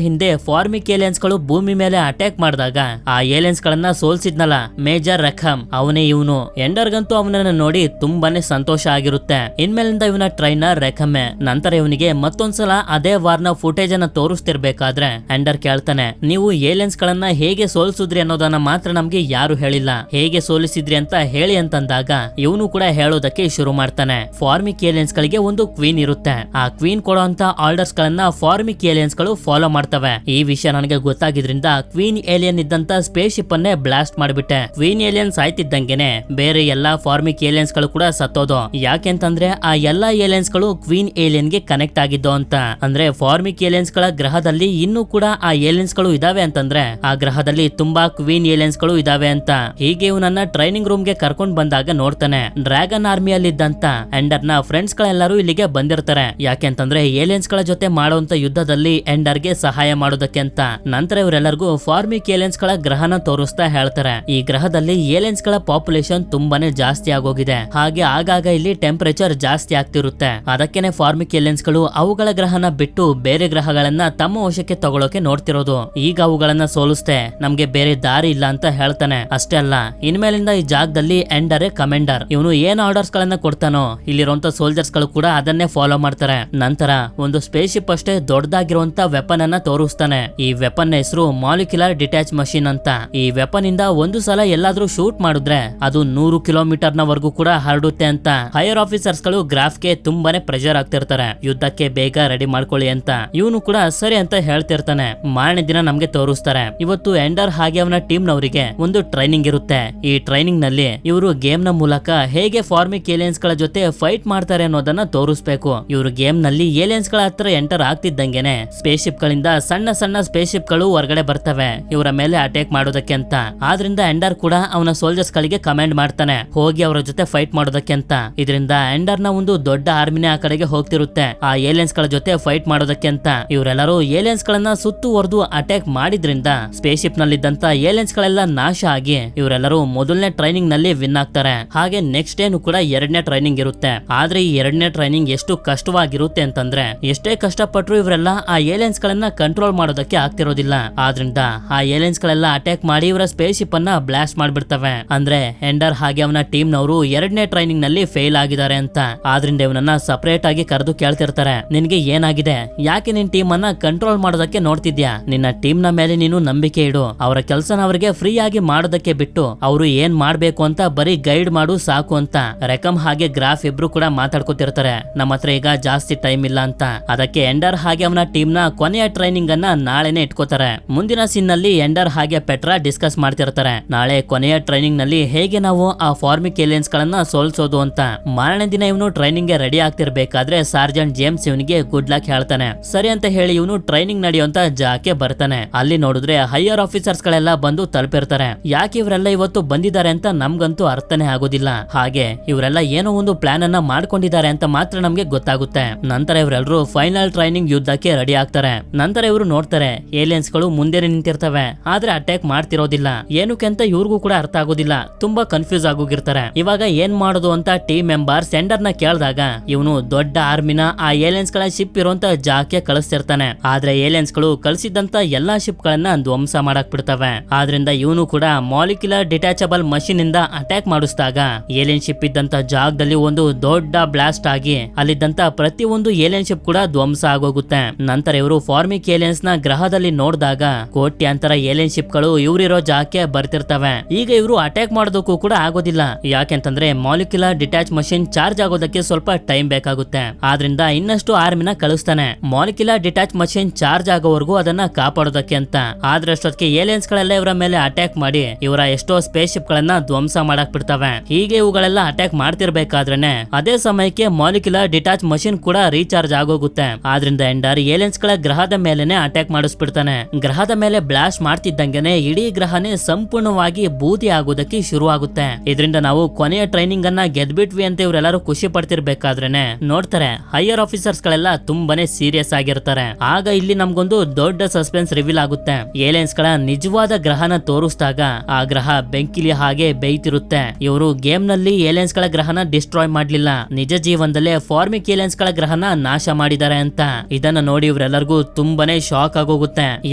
ಹಿಂದೆ ಫಾರ್ಮಿಕ್ ಏಲಿಯನ್ಸ್ ಗಳು ಭೂಮಿ ಮೇಲೆ ಅಟ್ಯಾಕ್ ಮಾಡಿದಾಗ ಆ ಏಲಿಯನ್ಸ್ ಗಳನ್ನ ಸೋಲ್ಸಿದ್ನಲ್ಲ ಮೇಜರ್ ರೆಖಮ್, ಅವನೇ ಇವನು. ಎಂಡರ್ಗಂತೂ ಅವನನ್ನ ನೋಡಿ ತುಂಬಾನೇ ಸಂತೋಷ ಆಗಿರುತ್ತೆ. ಇನ್ಮೇಲಿಂದ ಇವನ ಟ್ರೈನರ್ ರೆಖಮೆ. ನಂತರ ಇವನಿಗೆ ಮತ್ತೊಂದ್ಸಲ ಅದೇ ವಾರ್ನ ಫುಟೇಜ್ ಅನ್ನ ತೋರಿಸ್ತಿರ್ಬೇಕಾದ್ರೆ ಎಂಡರ್ ಕೇಳ್ತಾನೆ ನೀವು ಏಲಿಯನ್ಸ್ ಗಳನ್ನ ಹೇಗೆ ಸೋಲಿಸಿದ್ರಿ ಅನ್ನೋದನ್ನ ಮಾತ್ರ ನಮ್ಗೆ ಯಾರು ಹೇಳಿಲ್ಲ, ಹೇಗೆ ಸೋಲಿಸಿದ್ರಿ ಅಂತ ಹೇಳಿ ಅಂತಂದಾಗ ಇವನು ಕೂಡ ಹೇಳೋದಕ್ಕೆ ಶುರು ಮಾಡ್ತಾನೆ. ಫಾರ್ಮಿಕ್ ಏಲಿಯನ್ಸ್ ಗಳಿಗೆ ಒಂದು ಕ್ವೀನ್ ಇರುತ್ತೆ. ಆ ಕ್ವೀನ್ ಕೊಡುವಂತ ಆರ್ಡರ್ಸ್ ಗಳನ್ನ ಫಾರ್ಮಿಕ್ ಏಲಿಯನ್ಸ್ ಗಳು ಫಾಲೋ ಮಾಡ್ತವೆ. ಈ ವಿಷಯ ನನಗೆ ಗೊತ್ತಾಗಿದ್ರಿಂದ ಕ್ವೀನ್ ಏಲಿಯನ್ ಇದ್ದಂತ ಸ್ಪೇಸ್ ಶಿಪ್ ಅನ್ನೇ ಬ್ಲಾಸ್ಟ್ ಮಾಡ್ಬಿಟ್ಟೆ. ಕ್ವೀನ್ ಏಲಿಯನ್ ಸಾಯ್ತಿದ್ದಂಗೆನೆ ಬೇರೆ ಎಲ್ಲಾ ಫಾರ್ಮಿಕ್ ಏಲಿಯನ್ಸ್ ಗಳು ಕೂಡ ಸತ್ತೋದು. ಯಾಕೆಂತಂದ್ರೆ ಆ ಎಲ್ಲಾ ಏಲಿಯನ್ಸ್ ಗಳು ಕ್ವೀನ್ ಏಲಿಯನ್ ಗೆ ಕನೆಕ್ಟ್ ಆಗಿದ್ದು ಅಂತ. ಅಂದ್ರೆ ಫಾರ್ಮಿಕ್ ಏಲಿಯನ್ಸ್ ಗಳ ಗ್ರಹದಲ್ಲಿ ಇನ್ನೂ ಕೂಡ ಆ ಏಲಿಯನ್ಸ್ ಗಳು ಇದಾವೆ ಅಂತಂದ್ರೆ ಆ ಗ್ರಹದಲ್ಲಿ ತುಂಬಾ ಕ್ವೀನ್ ಏಲಿಯನ್ಸ್ ಗಳು ಇದಾವೆ ಅಂತ. ಹೀಗೆ ಇವನನ್ನ ಟ್ರೈನಿಂಗ್ ರೂಮ್ ಗೆ ಕರ್ಕೊಂಡ್ ಬಂದಾಗ ನೋಡ್ತಾನೆ ಡ್ರ್ಯಾಗನ್ ಆರ್ಮಿಯಲ್ಲಿ ಇದ್ದಂತ ಎಂಡರ್ ನ ಫ್ರೆಂಡ್ಸ್ ಗಳೆಲ್ಲರೂ ಇಲ್ಲಿಗೆ ಬಂದಿರ್ತಾರೆ. ಯಾಕೆಂತಂದ್ರೆ ಏಲಿಯನ್ಸ್ ಗಳ ಜೊತೆ ಮಾಡುವಂತ ಯುದ್ಧದಲ್ಲಿ ಎಂಡರ್ ಗೆ ಸಹಾಯ ಮಾಡೋದಕ್ಕೆ ಅಂತ. ನಂತರ ಇವರೆಲ್ಲರಿಗೂ ಫಾರ್ಮಿಕ್ ಏಲಿಯನ್ಸ್ ಗಳ ಗ್ರಹನ ತೋರಿಸ್ತಾ ಹೇಳ್ತಾರೆ. ಈ ಗ್ರಹದಲ್ಲಿ ಏಲಿಯನ್ಸ್ ಗಳ ಪಾಪ್ಯುಲೇಷನ್ ತುಂಬಾನೇ ಜಾಸ್ತಿ ಆಗೋಗಿದೆ. ಹಾಗೆ ಆಗಾಗ ಇಲ್ಲಿ ಟೆಂಪರೇಚರ್ ಜಾಸ್ತಿ ಆಗ್ತಿರುತ್ತೆ. ಅದಕ್ಕೇನೆ ಫಾರ್ಮಿಕ್ ಏಲಿಯನ್ಸ್ ಗಳು ಅವುಗಳ ಗ್ರಹನ ಬಿಟ್ಟು ಬೇರೆ ಗ್ರಹಗಳನ್ನ ತಮ್ಮ ವಶಕ್ಕೆ ತಗೊಳ್ಳೋಕೆ ನೋಡ್ತಿರೋದು. ಈಗ ಅವುಗಳನ್ನ ಸೋಲಿಸ್ತೆ ನಮ್ಗೆ ಬೇರೆ ದಾರಿ ಇಲ್ಲ ಅಂತ ಹೇಳ್ತಾನೆ. ಅಷ್ಟೇ ಅಲ್ಲ, ಇನ್ಮೇಲಿಂದ ಈ ಜಾಗದಲ್ಲಿ ಎಂಡರೇ ಕಮಾಂಡರ್. ಇವನು ಏನ್ ಆರ್ಡರ್ಸ್ ಗಳನ್ನ ಕೊಡ್ತಾನೋ ಇಲ್ಲಿರುವಂತ ಸೋಲ್ಜರ್ಸ್ ಗಳು ಕೂಡ ಅದನ್ನೇ ಫಾಲೋ ಮಾಡ್ತಾರೆ. ನಂತರ ಒಂದು ಸ್ಪೇಸ್ ಶಿಪ್ ಅಷ್ಟೇ ದೊಡ್ಡದಾಗಿರುವಂತ ವೆಪನ್ ಅನ್ನ ತೋರಿಸ್ತಾನೆ. ಈ ವೆಪನ್ ಹೆಸರು ಮಾಲಿಕ್ಯುಲರ್ ಡಿಟ್ಯಾಚ್ ಮಷೀನ್ ಅಂತ. ಈ ವೆಪನ್ ಇಂದ ಒಂದು ಸಲ ಎಲ್ಲಾದ್ರೂ ಶೂಟ್ ಮಾಡಿದ್ರೆ ಅದು 100 ಕಿಲೋಮೀಟರ್ ನವರೆಗೂ ಕೂಡ ಹರಡುತ್ತೆ ಅಂತ. ಹೈಯರ್ ಆಫೀಸರ್ಸ್ ಗಳು ಗ್ರಾಫ್ ಗೆ ತುಂಬಾನೇ ಪ್ರೆಷರ್ ಆಗ್ತಿರ್ತಾರೆ, ಯುದ್ಧಕ್ಕೆ ಬೇಗ ರೆಡಿ ಮಾಡ್ಕೊಳ್ಳಿ ಅಂತ. ಇವನು ಕೂಡ ಸರಿ ಅಂತ ಹೇಳ್ತಿರ್ತಾನೆ. ಮಾರನೇ ದಿನ ನಮ್ಗೆ ತೋರಿಸ್ತಾರೆ. ಇವತ್ತು ಎಂಡರ್ ಹಾಗೆ ಅವನ ಟೀಮ್ ನವರಿಗೆ ಒಂದು ಟ್ರೈನಿಂಗ್ ಇರುತ್ತೆ. ಈ ಟ್ರೈನಿಂಗ್ ನಲ್ಲಿ ಇವರು ಗೇಮ್ ನ ಮೂಲಕ ಹೇಗೆ ಫಾರ್ಮಿಕ್ ಏಲಿಯನ್ಸ್ ಗಳ ಜೊತೆ ಫೈಟ್ ಮಾಡ್ತಾರೆ ಅನ್ನೋದನ್ನ ತೋರಿಸ್ಬೇಕು. ಇವರು ಗೇಮ್ ನಲ್ಲಿ ಏಲಿಯನ್ಸ್ ಗಳ ಹತ್ರ ಎಂಟರ್ ಆಗ್ತಿದ್ದಂಗೆನೆ ಸ್ಪೇಸ್ ಶಿಪ್ ಗಳಿಂದ ಸಣ್ಣ ಸಣ್ಣ ಸ್ಪೇಸ್ ಶಿಪ್ ಗಳು ಹೊರಗಡೆ ಬರ್ತವೆ ಇವರ ಮೇಲೆ ಅಟ್ಯಾಕ್ ಮಾಡೋದಕ್ಕೆ ಅಂತ. ಆದ್ರಿಂದ ಎಂಡರ್ ಕೂಡ ಅವನ ಸೋಲ್ಜರ್ಸ್ ಗಳಿಗೆ ಕಮಾಂಡ್ ಮಾಡ್ತಾನೆ ಹೋಗಿ ಅವರ ಜೊತೆ ಫೈಟ್ ಮಾಡೋದಕ್ಕೆ ಅಂತ. ಇದರಿಂದ ಎಂಡರ್ ನ ಒಂದು ದೊಡ್ಡ ಆರ್ಮಿನೇ ಆ ಕಡೆಗೆ ಹೋಗ್ತಿರುತ್ತೆ ಆ ಏಲಿಯನ್ಸ್ ಗಳ ಜೊತೆ ಫೈಟ್ ಮಾಡೋದಕ್ಕೆ ಅಂತ. ಇವರೆಲ್ಲರೂ ಏಲಿಯನ್ಸ್ ಗಳನ್ನ ಸುತ್ತುವರೆದು ಅಟ್ಯಾಕ್ ಮಾಡಿದ್ರಿಂದ ಸ್ಪೇಸ್ ಶಿಪ್ ನಲ್ಲಿದ್ದಂತ ಏಲಿಯನ್ಸ್ ಗಳೆಲ್ಲ ನಾಶ ಆಗಿ ಇವರೆಲ್ಲರೂ ಮೊದಲನೇ ಟ್ರೈನಿಂಗ್ ನಲ್ಲಿ ವಿನ್ ಆಗ್ತಾರೆ. ಹಾಗೆ ನೆಕ್ಸ್ಟ್ ಡೇನು ಕೂಡ 2ನೇ ಟ್ರೈನಿಂಗ್ ಇರುತ್ತೆ. ಆದ್ರೆ ಈ 2ನೇ ಟ್ರೈನಿಂಗ್ ಎಷ್ಟು ಕಷ್ಟವಾಗಿರುತ್ತೆ ಅಂತಂದ್ರೆ ಎಷ್ಟೇ ಕಷ್ಟಪಟ್ಟರು ಇವರೆಲ್ಲ ಆ ಏಲಿಯನ್ಸ್ ಗಳನ್ನ ಕಂಟ್ರೋಲ್ ಮಾಡೋದಕ್ಕೆ ಆಗ್ತಿರೋದಿಲ್ಲ. ಆದ್ರಿಂದ ಆ ಏಲಿಯನ್ಸ್ ಗಳೆಲ್ಲ ಅಟ್ಯಾಕ್ ಮಾಡಿ ಇವರ ಸ್ಪೇಸ್ ಶಿಪ್ ಅನ್ನ ಬ್ಲಾಸ್ಟ್ ಮಾಡ್ಬಿಡ್ತವೆ. ಅಂದ್ರೆ ಎಂಡರ್ ಹಾಗೆ ಅವನ ಟೀಮ್ ನವರು 2ನೇ ಟ್ರೈನಿಂಗ್ ನಲ್ಲಿ ಫೇಲ್ ಆಗಿದ್ದಾರೆ ಅಂತ. ಆದ್ರಿಂದ ಇವನನ್ನ ಸಪರೇಟ್ ಆಗಿ ಕರೆದು ಕೇಳ್ತಿರ್ತಾರೆ, ನಿನ್ಗೆ ಏನಾಗಿದೆ, ಯಾಕೆ ನಿನ್ ಟೀಮ್ ಅನ್ನ ಕಂಟ್ರೋಲ್ ಮಾಡೋದಕ್ಕೆ ನೋಡ್ತಿದ್ಯಾ? ನಿನ್ನ ಟೀಮ್ ನ ಮೇಲೆ ನೀನು ನಂಬಿಕೆ ಇಡು. ಅವರ ಕೆಲಸನ ಅವರಿಗೆ ಫ್ರೀ ಆಗಿ ಮಾಡೋದಕ್ಕೆ ಬಿಟ್ಟು ಅವರು ಏನ್ ಮಾಡ್ಬೇಕು ಅಂತ ಬರೀ ಗೈಡ್ ಮಾಡು ಸಾಕು ಅಂತ. ರೆಕಮ್ ಹಾಗೆ ಗ್ರಾಫ್ ಇಬ್ರು ಕೂಡ ಮಾತಾಡ್ಕೊತಿರ್ತಾರೆ, ನಮ್ಮ ಹತ್ರ ಈಗ ಜಾಸ್ತಿ ಟೈಮ್ ಇಲ್ಲ ಅಂತ. ಅದಕ್ಕೆ ಎಂಡರ್ ಹಾಗೆ ಅವನ ಟೀಮ್ ನ ಕೊನೆಯ ಟ್ರೈನಿಂಗ್ ಅನ್ನ ನಾಳೆನೆ ಇಟ್ಕೋತಾರೆ. ಮುಂದಿನ ಸೀನ್ ನಲ್ಲಿ ಎಂಡರ್ ಹಾಗೆ ಪೆಟ್ರಾ ಡಿಸ್ಕಸ್ ಮಾಡ್ತಿರ್ತಾರೆ, ನಾಳೆ ಕೊನೆಯ ಟ್ರೈನಿಂಗ್ ನಲ್ಲಿ ಹೇಗೆ ನಾವು ಆ ಫಾರ್ಮಿಕ್ ಏಲಿಯನ್ಸ್ ಗಳನ್ನ ಸೋಲ್ಸೋದು ಅಂತ. ಮಾರನೇ ದಿನ ಇವನು ಟ್ರೈನಿಂಗ್ ಗೆ ರೆಡಿ ಆಗ್ತಿರ್ಬೇಕಾದ್ರೆ ಸಾರ್ಜೆಂಟ್ ಜೇಮ್ಸ್ ಇವನಿಗೆ ಗುಡ್ ಲಕ್ ಹೇಳ್ತಾನೆ. ಸರಿ ಅಂತ ಹೇಳಿ ಇವನು ಟ್ರೈನಿಂಗ್ ನಡೆಯುವಂತ ಜಾಗಕ್ಕೆ ಬರ್ತಾನೆ. ಅಲ್ಲಿ ನೋಡಿದ್ರೆ ಹೈಯರ್ ಆಫೀಸರ್ಸ್ ಗಳೆಲ್ಲ ಬಂದು ತಲುಪಿರ್ತಾರೆ. ಯಾಕೆ ಇವರೆಲ್ಲ ಇವತ್ತು ಬಂದಿದ್ದಾರೆ ಅಂತ ನಮ್ಗಂತೂ ಅರ್ಥನೇ ಆಗೋದಿಲ್ಲ. ಹಾಗೆ ಇವರೆಲ್ಲ ಏನೋ ಒಂದು ಪ್ಲಾನ್ ಅನ್ನ ಮಾಡ್ಕೊಂಡಿದ್ದಾರೆ ಅಂತ ಮಾತ್ರ ನಮ್ಗೆ ಗೊತ್ತಾಗುತ್ತೆ. ನಂತರ ಇವರೆಲ್ಲರೂ ಫೈನಲ್ ಟ್ರೈನಿಂಗ್ ಯುದ್ಧಕ್ಕೆ ರೆಡಿ ಆಗ್ತಾರೆ. ನಂತರ ಇವರು ನೋಡ್ತಾರೆ ಏಲಿಯನ್ಸ್ ಗಳು ಮುಂದೆ ನಿಂತಿರ್ತವೆ ಆದ್ರೆ ಅಟ್ಯಾಕ್ ಮಾಡ್ತಿರೋದಿಲ್ಲ. ಏನಕ್ಕೆ ಅಂತ ಇವ್ರಿಗೂ ಕೂಡ ಅರ್ಥ ಆಗೋದಿಲ್ಲ, ತುಂಬಾ ಕನ್ಫ್ಯೂಸ್ ಆಗೋಗಿರ್ತಾರೆ. ಇವಾಗ ಏನ್ ಮಾಡೋದು ಅಂತ ಟೀಮ್ ಮೆಂಬರ್ ಸೆಂಡರ್ ನ ಕೇಳಿದಾಗ ಇವನು ದೊಡ್ಡ ಆರ್ಮಿನ ಆ ಏಲಿಯನ್ಸ್ ಗಳ ಶಿಪ್ ಇರುವಂತ ಜಾಗಕ್ಕೆ ಕಳಿಸ್ತಿರ್ತಾನೆ. ಆದ್ರೆ ಏಲಿಯನ್ಸ್ ಗಳು ಕಳಿಸಿದಂತ ಎಲ್ಲಾ ಶಿಪ್ ಗಳನ್ನ ಧ್ವಂಸ ಮಾಡಕ್ ಬಿಡ್ತವೆ. ಆದ್ರಿಂದ ಇವನು ಕೂಡ ಮಾಲಿಕ್ಯುಲರ್ ಡಿಟ್ಯಾಚಬಲ್ ಮಷೀನ್ ಇಂದ ಅಟ್ಯಾಕ್ ಮಾಡಿಸಿದಾಗ ಏಲಿಯನ್ ಶಿಪ್ ಇದ್ದಂತ ಜಾಗದಲ್ಲಿ ಒಂದು ದೊಡ್ಡ ಬ್ಲಾಸ್ಟ್ ಆಗಿ ಅಲ್ಲಿದ್ದಂತ ಪ್ರತಿಯೊಂದು ಏಲಿಯನ್ ಶಿಪ್ ಕೂಡ ಧ್ವಂಸ ಆಗೋಗುತ್ತೆ. ನಂತರ ಇವರು ಫಾರ್ಮಿಕ್ ಏಲಿಯನ್ಸ್ ನ ಗ್ರಹದಲ್ಲಿ ನೋಡಿದಾಗ ಕೋಟ್ಯಾಂತರ ಏಲಿಯನ್ ಶಿಪ್ ಗಳು ಇವರಿರೋ ಜಾಗಕ್ಕೆ ಬರ್ತಿರ್ತವೆ. ಈಗ ಇವರು ಅಟ್ಯಾಕ್ ಮಾಡೋದಕ್ಕೂ ಕೂಡ ಆಗೋದಿಲ್ಲ. ಯಾಕೆಂತಂದ್ರೆ ಮಾಲಿಕ್ಯುಲರ್ ಡಿಟ್ಯಾಚ್ ಮಷೀನ್ ಚಾರ್ಜ್ ಆಗೋದಕ್ಕೆ ಸ್ವಲ್ಪ ಟೈಮ್ ಬೇಕಾಗುತ್ತೆ. ಆದ್ರಿಂದ ಇನ್ನಷ್ಟು ಆರ್ಮಿನ ಕಳಿಸ್ತಾನೆ ಮಾಲಿಕ್ಯುಲರ್ ಡಿಟ್ಯಾಚ್ ಮಷೀನ್ ಚಾರ್ಜ್ ಆಗೋವರೆಗೂ ಅದನ್ನ ಕಾಪಾಡೋದಕ್ಕೆ ಅಂತ. ಆದ್ರೆ ಅಷ್ಟೊತ್ತಿಗೆ ಏಲಿಯನ್ಸ್ ಗಳೆಲ್ಲ ಇವರ ಮೇಲೆ ಅಟ್ಯಾಕ್ ಮಾಡಿ ಇವರ ಎಷ್ಟೋ ಸ್ಪೇಸ್ ಶಿಪ್ ಗಳನ್ನ ಧ್ವಂಸ ಮಾಡಕ್ ಬಿಡ್ತವೆ. ಹೀಗೆ ಇವುಗಳೆಲ್ಲ ಅಟ್ಯಾಕ್ ಮಾಡ್ತಿರ್ಬೇಕಾದ್ರೇನೆ ಅದೇ ಸಮಯಕ್ಕೆ ಮಾಲಿಕ್ಯುಲರ್ ಡಿಟ್ಯಾಚ್ ಮಷೀನ್ ಕೂಡ ಕೂಡ ರೀಚಾರ್ಜ್ ಆಗೋಗುತ್ತೆ. ಆದ್ರಿಂದ ಎಂಡರ್ ಏಲಿಯನ್ಸ್ ಗಳ ಗ್ರಹದ ಮೇಲೆನೆ ಅಟ್ಯಾಕ್ ಮಾಡಿಸ್ಬಿಡ್ತಾನೆ. ಗ್ರಹದ ಮೇಲೆ ಬ್ಲಾಸ್ಟ್ ಮಾಡ್ತಿದ್ದಂಗೆನೆ ಇಡೀ ಗ್ರಹನೇ ಸಂಪೂರ್ಣವಾಗಿ ಬೂದಿ ಆಗೋದಕ್ಕೆ ಶುರು ಆಗುತ್ತೆ. ಇದರಿಂದ ನಾವು ಕೊನೆಯ ಟ್ರೈನಿಂಗ್ ಅನ್ನ ಗೆದ್ಬಿಟ್ವಿ ಅಂತ ಇವರೆಲ್ಲರೂ ಖುಷಿ ಪಡ್ತಿರ್ಬೇಕಾದ್ರೇನೆ ನೋಡ್ತಾರೆ ಹೈಯರ್ ಆಫೀಸರ್ಸ್ ಗಳೆಲ್ಲ ತುಂಬಾನೇ ಸೀರಿಯಸ್ ಆಗಿರ್ತಾರೆ. ಆಗ ಇಲ್ಲಿ ನಮ್ಗೊಂದು ದೊಡ್ಡ ಸಸ್ಪೆನ್ಸ್ ರಿವೀಲ್ ಆಗುತ್ತೆ. ಏಲಿಯನ್ಸ್ ಗಳ ನಿಜವಾದ ಗ್ರಹನ ತೋರಿಸಿದಾಗ ಆ ಗ್ರಹ ಬೆಂಕಿಲಿ ಹಾಗೆ ಬೇಯ್ತಿರುತ್ತೆ. ಇವರು ಗೇಮ್ ನಲ್ಲಿ ಏಲಿಯನ್ಸ್ ಗಳ ಗ್ರಹನ ಡಿಸ್ಟ್ರಾಯ್ ಮಾಡ್ಲಿಲ್ಲ, ನಿಜ ಜೀವನದಲ್ಲೇ ಫಾರ್ಮಿಕ್ ಏಲಿಯನ್ಸ್ ಗಳ ಗ್ರಹನ ನಾಶ ಮಾಡಿದ್ದಾರೆ ಅಂತ. ಇದನ್ನ ನೋಡಿ ಇವರೆಲ್ಲರಿಗೂ ತುಂಬಾನೇ ಶಾಕ್ ಆಗೋಗುತ್ತೆ.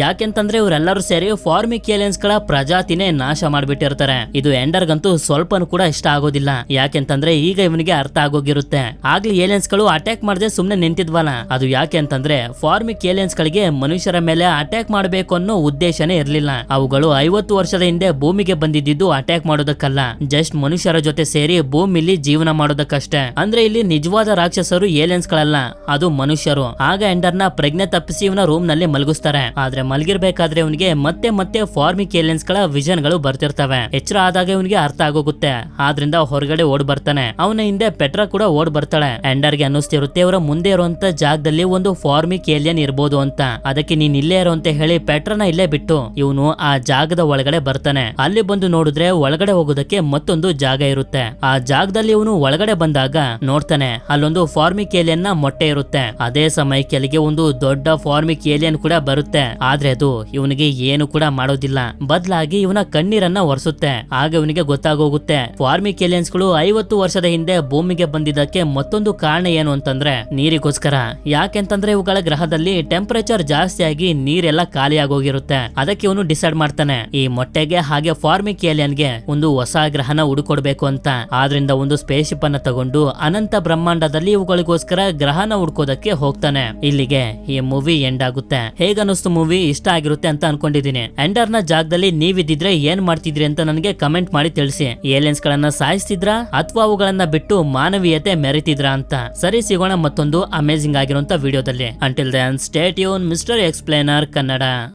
ಯಾಕೆಂತಂದ್ರೆ ಇವರೆಲ್ಲರೂ ಸೇರಿ ಫಾರ್ಮಿಕ್ ಏಲಿಯನ್ಸ್ ಗಳ ಪ್ರಜಾತಿನೇ ನಾಶ ಮಾಡ್ಬಿಟ್ಟಿರ್ತಾರೆ. ಇದು ಎಂಡರ್ಗಂತೂ ಸ್ವಲ್ಪನೂ ಕೂಡ ಇಷ್ಟ ಆಗೋದಿಲ್ಲ. ಯಾಕೆಂತಂದ್ರೆ ಈಗ ಇವನಿಗೆ ಅರ್ಥ ಆಗೋಗಿರುತ್ತೆ, ಆಗ್ಲಿ ಏಲಿಯನ್ಸ್ ಗಳು ಅಟ್ಯಾಕ್ ಮಾಡದೆ ಸುಮ್ನೆ ನಿಂತಿದ್ವಲ್ಲ, ಅದು ಯಾಕೆ ಅಂತಂದ್ರೆ ಫಾರ್ಮಿಕ್ ಏಲಿಯನ್ಸ್ ಗಳಿಗೆ ಮನುಷ್ಯರ ಮೇಲೆ ಅಟ್ಯಾಕ್ ಮಾಡಬೇಕು ಅನ್ನೋ ಉದ್ದೇಶನೇ ಇರ್ಲಿಲ್ಲ. ಅವುಗಳು 50 ವರ್ಷದ ಹಿಂದೆ ಭೂಮಿಗೆ ಬಂದಿದ್ದು ಅಟ್ಯಾಕ್ ಮಾಡೋದಕ್ಕಲ್ಲ, ಜಸ್ಟ್ ಮನುಷ್ಯರ ಜೊತೆ ಸೇರಿ ಭೂಮಿಲಿ ಜೀವನ ಮಾಡೋದಕ್ಕಷ್ಟೇ. ಅಂದ್ರೆ ಇಲ್ಲಿ ನಿಜವಾದ ರಾಕ್ಷಸರು ಏಲಿಯನ್ಸ್ ಗಳಲ್ಲ, ಅದು ಮನುಷ್ಯರು. ಆಗ ಎಂಡರ್ನ ಪ್ರಜ್ಞೆ ತಪ್ಪಿಸಿ ಇವನ ರೂಮ್ ನಲ್ಲಿ ಮಲಗಿಸ್ತಾರೆ. ಆದ್ರೆ ಮಲಗಿರ್ಬೇಕಾದ್ರೆ ಇವನಿಗೆ ಮತ್ತೆ ಮತ್ತೆ ಫಾರ್ಮಿಕ್ ಏಲಿಯನ್ಸ್ ಗಳ ವಿಷನ್ ಗಳು ಬರ್ತಿರ್ತವೆ. ಎಚ್ಚರ ಆದಾಗ ಇವನಿಗೆ ಅರ್ಥ ಆಗೋಗುತ್ತೆ. ಆದ್ರಿಂದ ಹೊರಗಡೆ ಓಡ್ ಬರ್ತಾನೆ. ಅವನ ಹಿಂದೆ ಪೆಟ್ರಾ ಕೂಡ ಓಡ್ ಬರ್ತಾಳೆ. ಎಂಡರ್ಗೆ ಅನ್ನಿಸ್ತಿರುತ್ತೆ ಇವರ ಮುಂದೆ ಇರುವಂತ ಜಾಗದಲ್ಲಿ ಒಂದು ಫಾರ್ಮಿಕ್ ಏಲಿಯನ್ ಇರ್ಬೋದು ಅಂತ. ಅದಕ್ಕೆ ನೀನ್ ಇಲ್ಲೇ ಇರೋ ಅಂತ ಹೇಳಿ ಪೆಟ್ರಾನ ಇಲ್ಲೇ ಬಿಟ್ಟು ಇವನು ಆ ಜಾಗದ ಒಳಗಡೆ ಬರ್ತಾನೆ. ಅಲ್ಲಿ ಬಂದು ನೋಡಿದ್ರೆ ಒಳಗಡೆ ಹೋಗೋದಕ್ಕೆ ಮತ್ತೊಂದು ಜಾಗ ಇರುತ್ತೆ. ಆ ಜಾಗದಲ್ಲಿ ಇವನು ಒಳಗಡೆ ಬಂದಾಗ ನೋಡ್ತಾನೆ ಅಲ್ಲೊಂದು ಫಾರ್ಮಿಕ್ ಏಲಿಯನ್ ನ ಮೊಟ್ಟೆ ಇರುತ್ತೆ. ಅದೇ ಸಮಯಕ್ಕೆ ಅಲ್ಲಿಗೆ ಒಂದು ದೊಡ್ಡ ಫಾರ್ಮಿಕ್ ಏಲಿಯನ್ ಕೂಡ ಬರುತ್ತೆ. ಆದ್ರೆ ಅದು ಇವನಿಗೆ ಏನು ಕೂಡ ಮಾಡೋದಿಲ್ಲ, ಬದಲಾಗಿ ಇವನ ಕಣ್ಣೀರನ್ನ ಒರೆಸುತ್ತೆ. ಆಗ ಇವನಿಗೆ ಗೊತ್ತಾಗೋಗುತ್ತೆ ಫಾರ್ಮಿಕ್ ಏಲಿಯನ್ಸ್ ಗಳು 50 ವರ್ಷದ ಹಿಂದೆ ಭೂಮಿಗೆ ಬಂದಿದ್ದಕ್ಕೆ ಮತ್ತೊಂದು ಕಾರಣ ಏನು ಅಂತಂದ್ರೆ ನೀರಿಗೋಸ್ಕರ. ಯಾಕೆಂತಂದ್ರೆ ಇವುಗಳ ಗ್ರಹದಲ್ಲಿ ಟೆಂಪರೇಚರ್ ಜಾಸ್ತಿ ಆಗಿ ನೀರೆಲ್ಲ ಖಾಲಿ ಆಗೋಗಿರುತ್ತೆ. ಅದಕ್ಕೆ ಇವನು ಡಿಸೈಡ್ ಮಾಡ್ತಾನೆ ಈ ಮೊಟ್ಟೆಗೆ ಹಾಗೆ ಫಾರ್ಮಿಕ್ ಏಲಿಯನ್ಗೆ ಒಂದು ಹೊಸ ಗ್ರಹನ ಹುಡುಕೊಡ್ಬೇಕು ಅಂತ. ಆದ್ರಿಂದ ಒಂದು ಸ್ಪೇಸ್ ಶಿಪ್ ಅನ್ನ ತಗೊಂಡು ಅನಂತ ಬ್ರಹ್ಮಾಂಡದಲ್ಲಿ ಇವುಗಳಿಗೋಸ್ಕರ ಗ್ರಹನ ಹುಡ್ಕೋದಕ್ಕೆ ಹೋಗ್ತಾನೆ. ಇಲ್ಲಿಗೆ ಈ ಮೂವಿ ಎಂಡ್ ಆಗುತ್ತೆ. ಹೇಗನ್ನಿಸ್ತು ಮೂವಿ? ಇಷ್ಟ ಆಗಿರುತ್ತೆ ಅಂತ ಅನ್ಕೊಂಡಿದೀನಿ. ಎಂಡರ್ ನ ಜಾಗದಲ್ಲಿ ನೀವಿದ್ದಿದ್ರೆ ಏನ್ ಮಾಡ್ತಿದ್ರಿ ಅಂತ ನನಗೆ ಕಮೆಂಟ್ ಮಾಡಿ ತಿಳಿಸಿ. ಏಲಿಯನ್ಸ್ ಗಳನ್ನ ಸಾಯಿಸ್ತಿದ್ರಾ ಅಥವಾ ಅವುಗಳನ್ನ ಬಿಟ್ಟು ಮಾನವೀಯತೆ ಮೆರಿತಿದ್ರಾ ಅಂತ. ಸರಿ, ಸಿಗೋಣ ಮತ್ತೊಂದು ಅಮೇಜಿಂಗ್ ಆಗಿರುವಂತ ವಿಡಿಯೋದಲ್ಲಿ. Until then stay tuned mister explainer Kannada.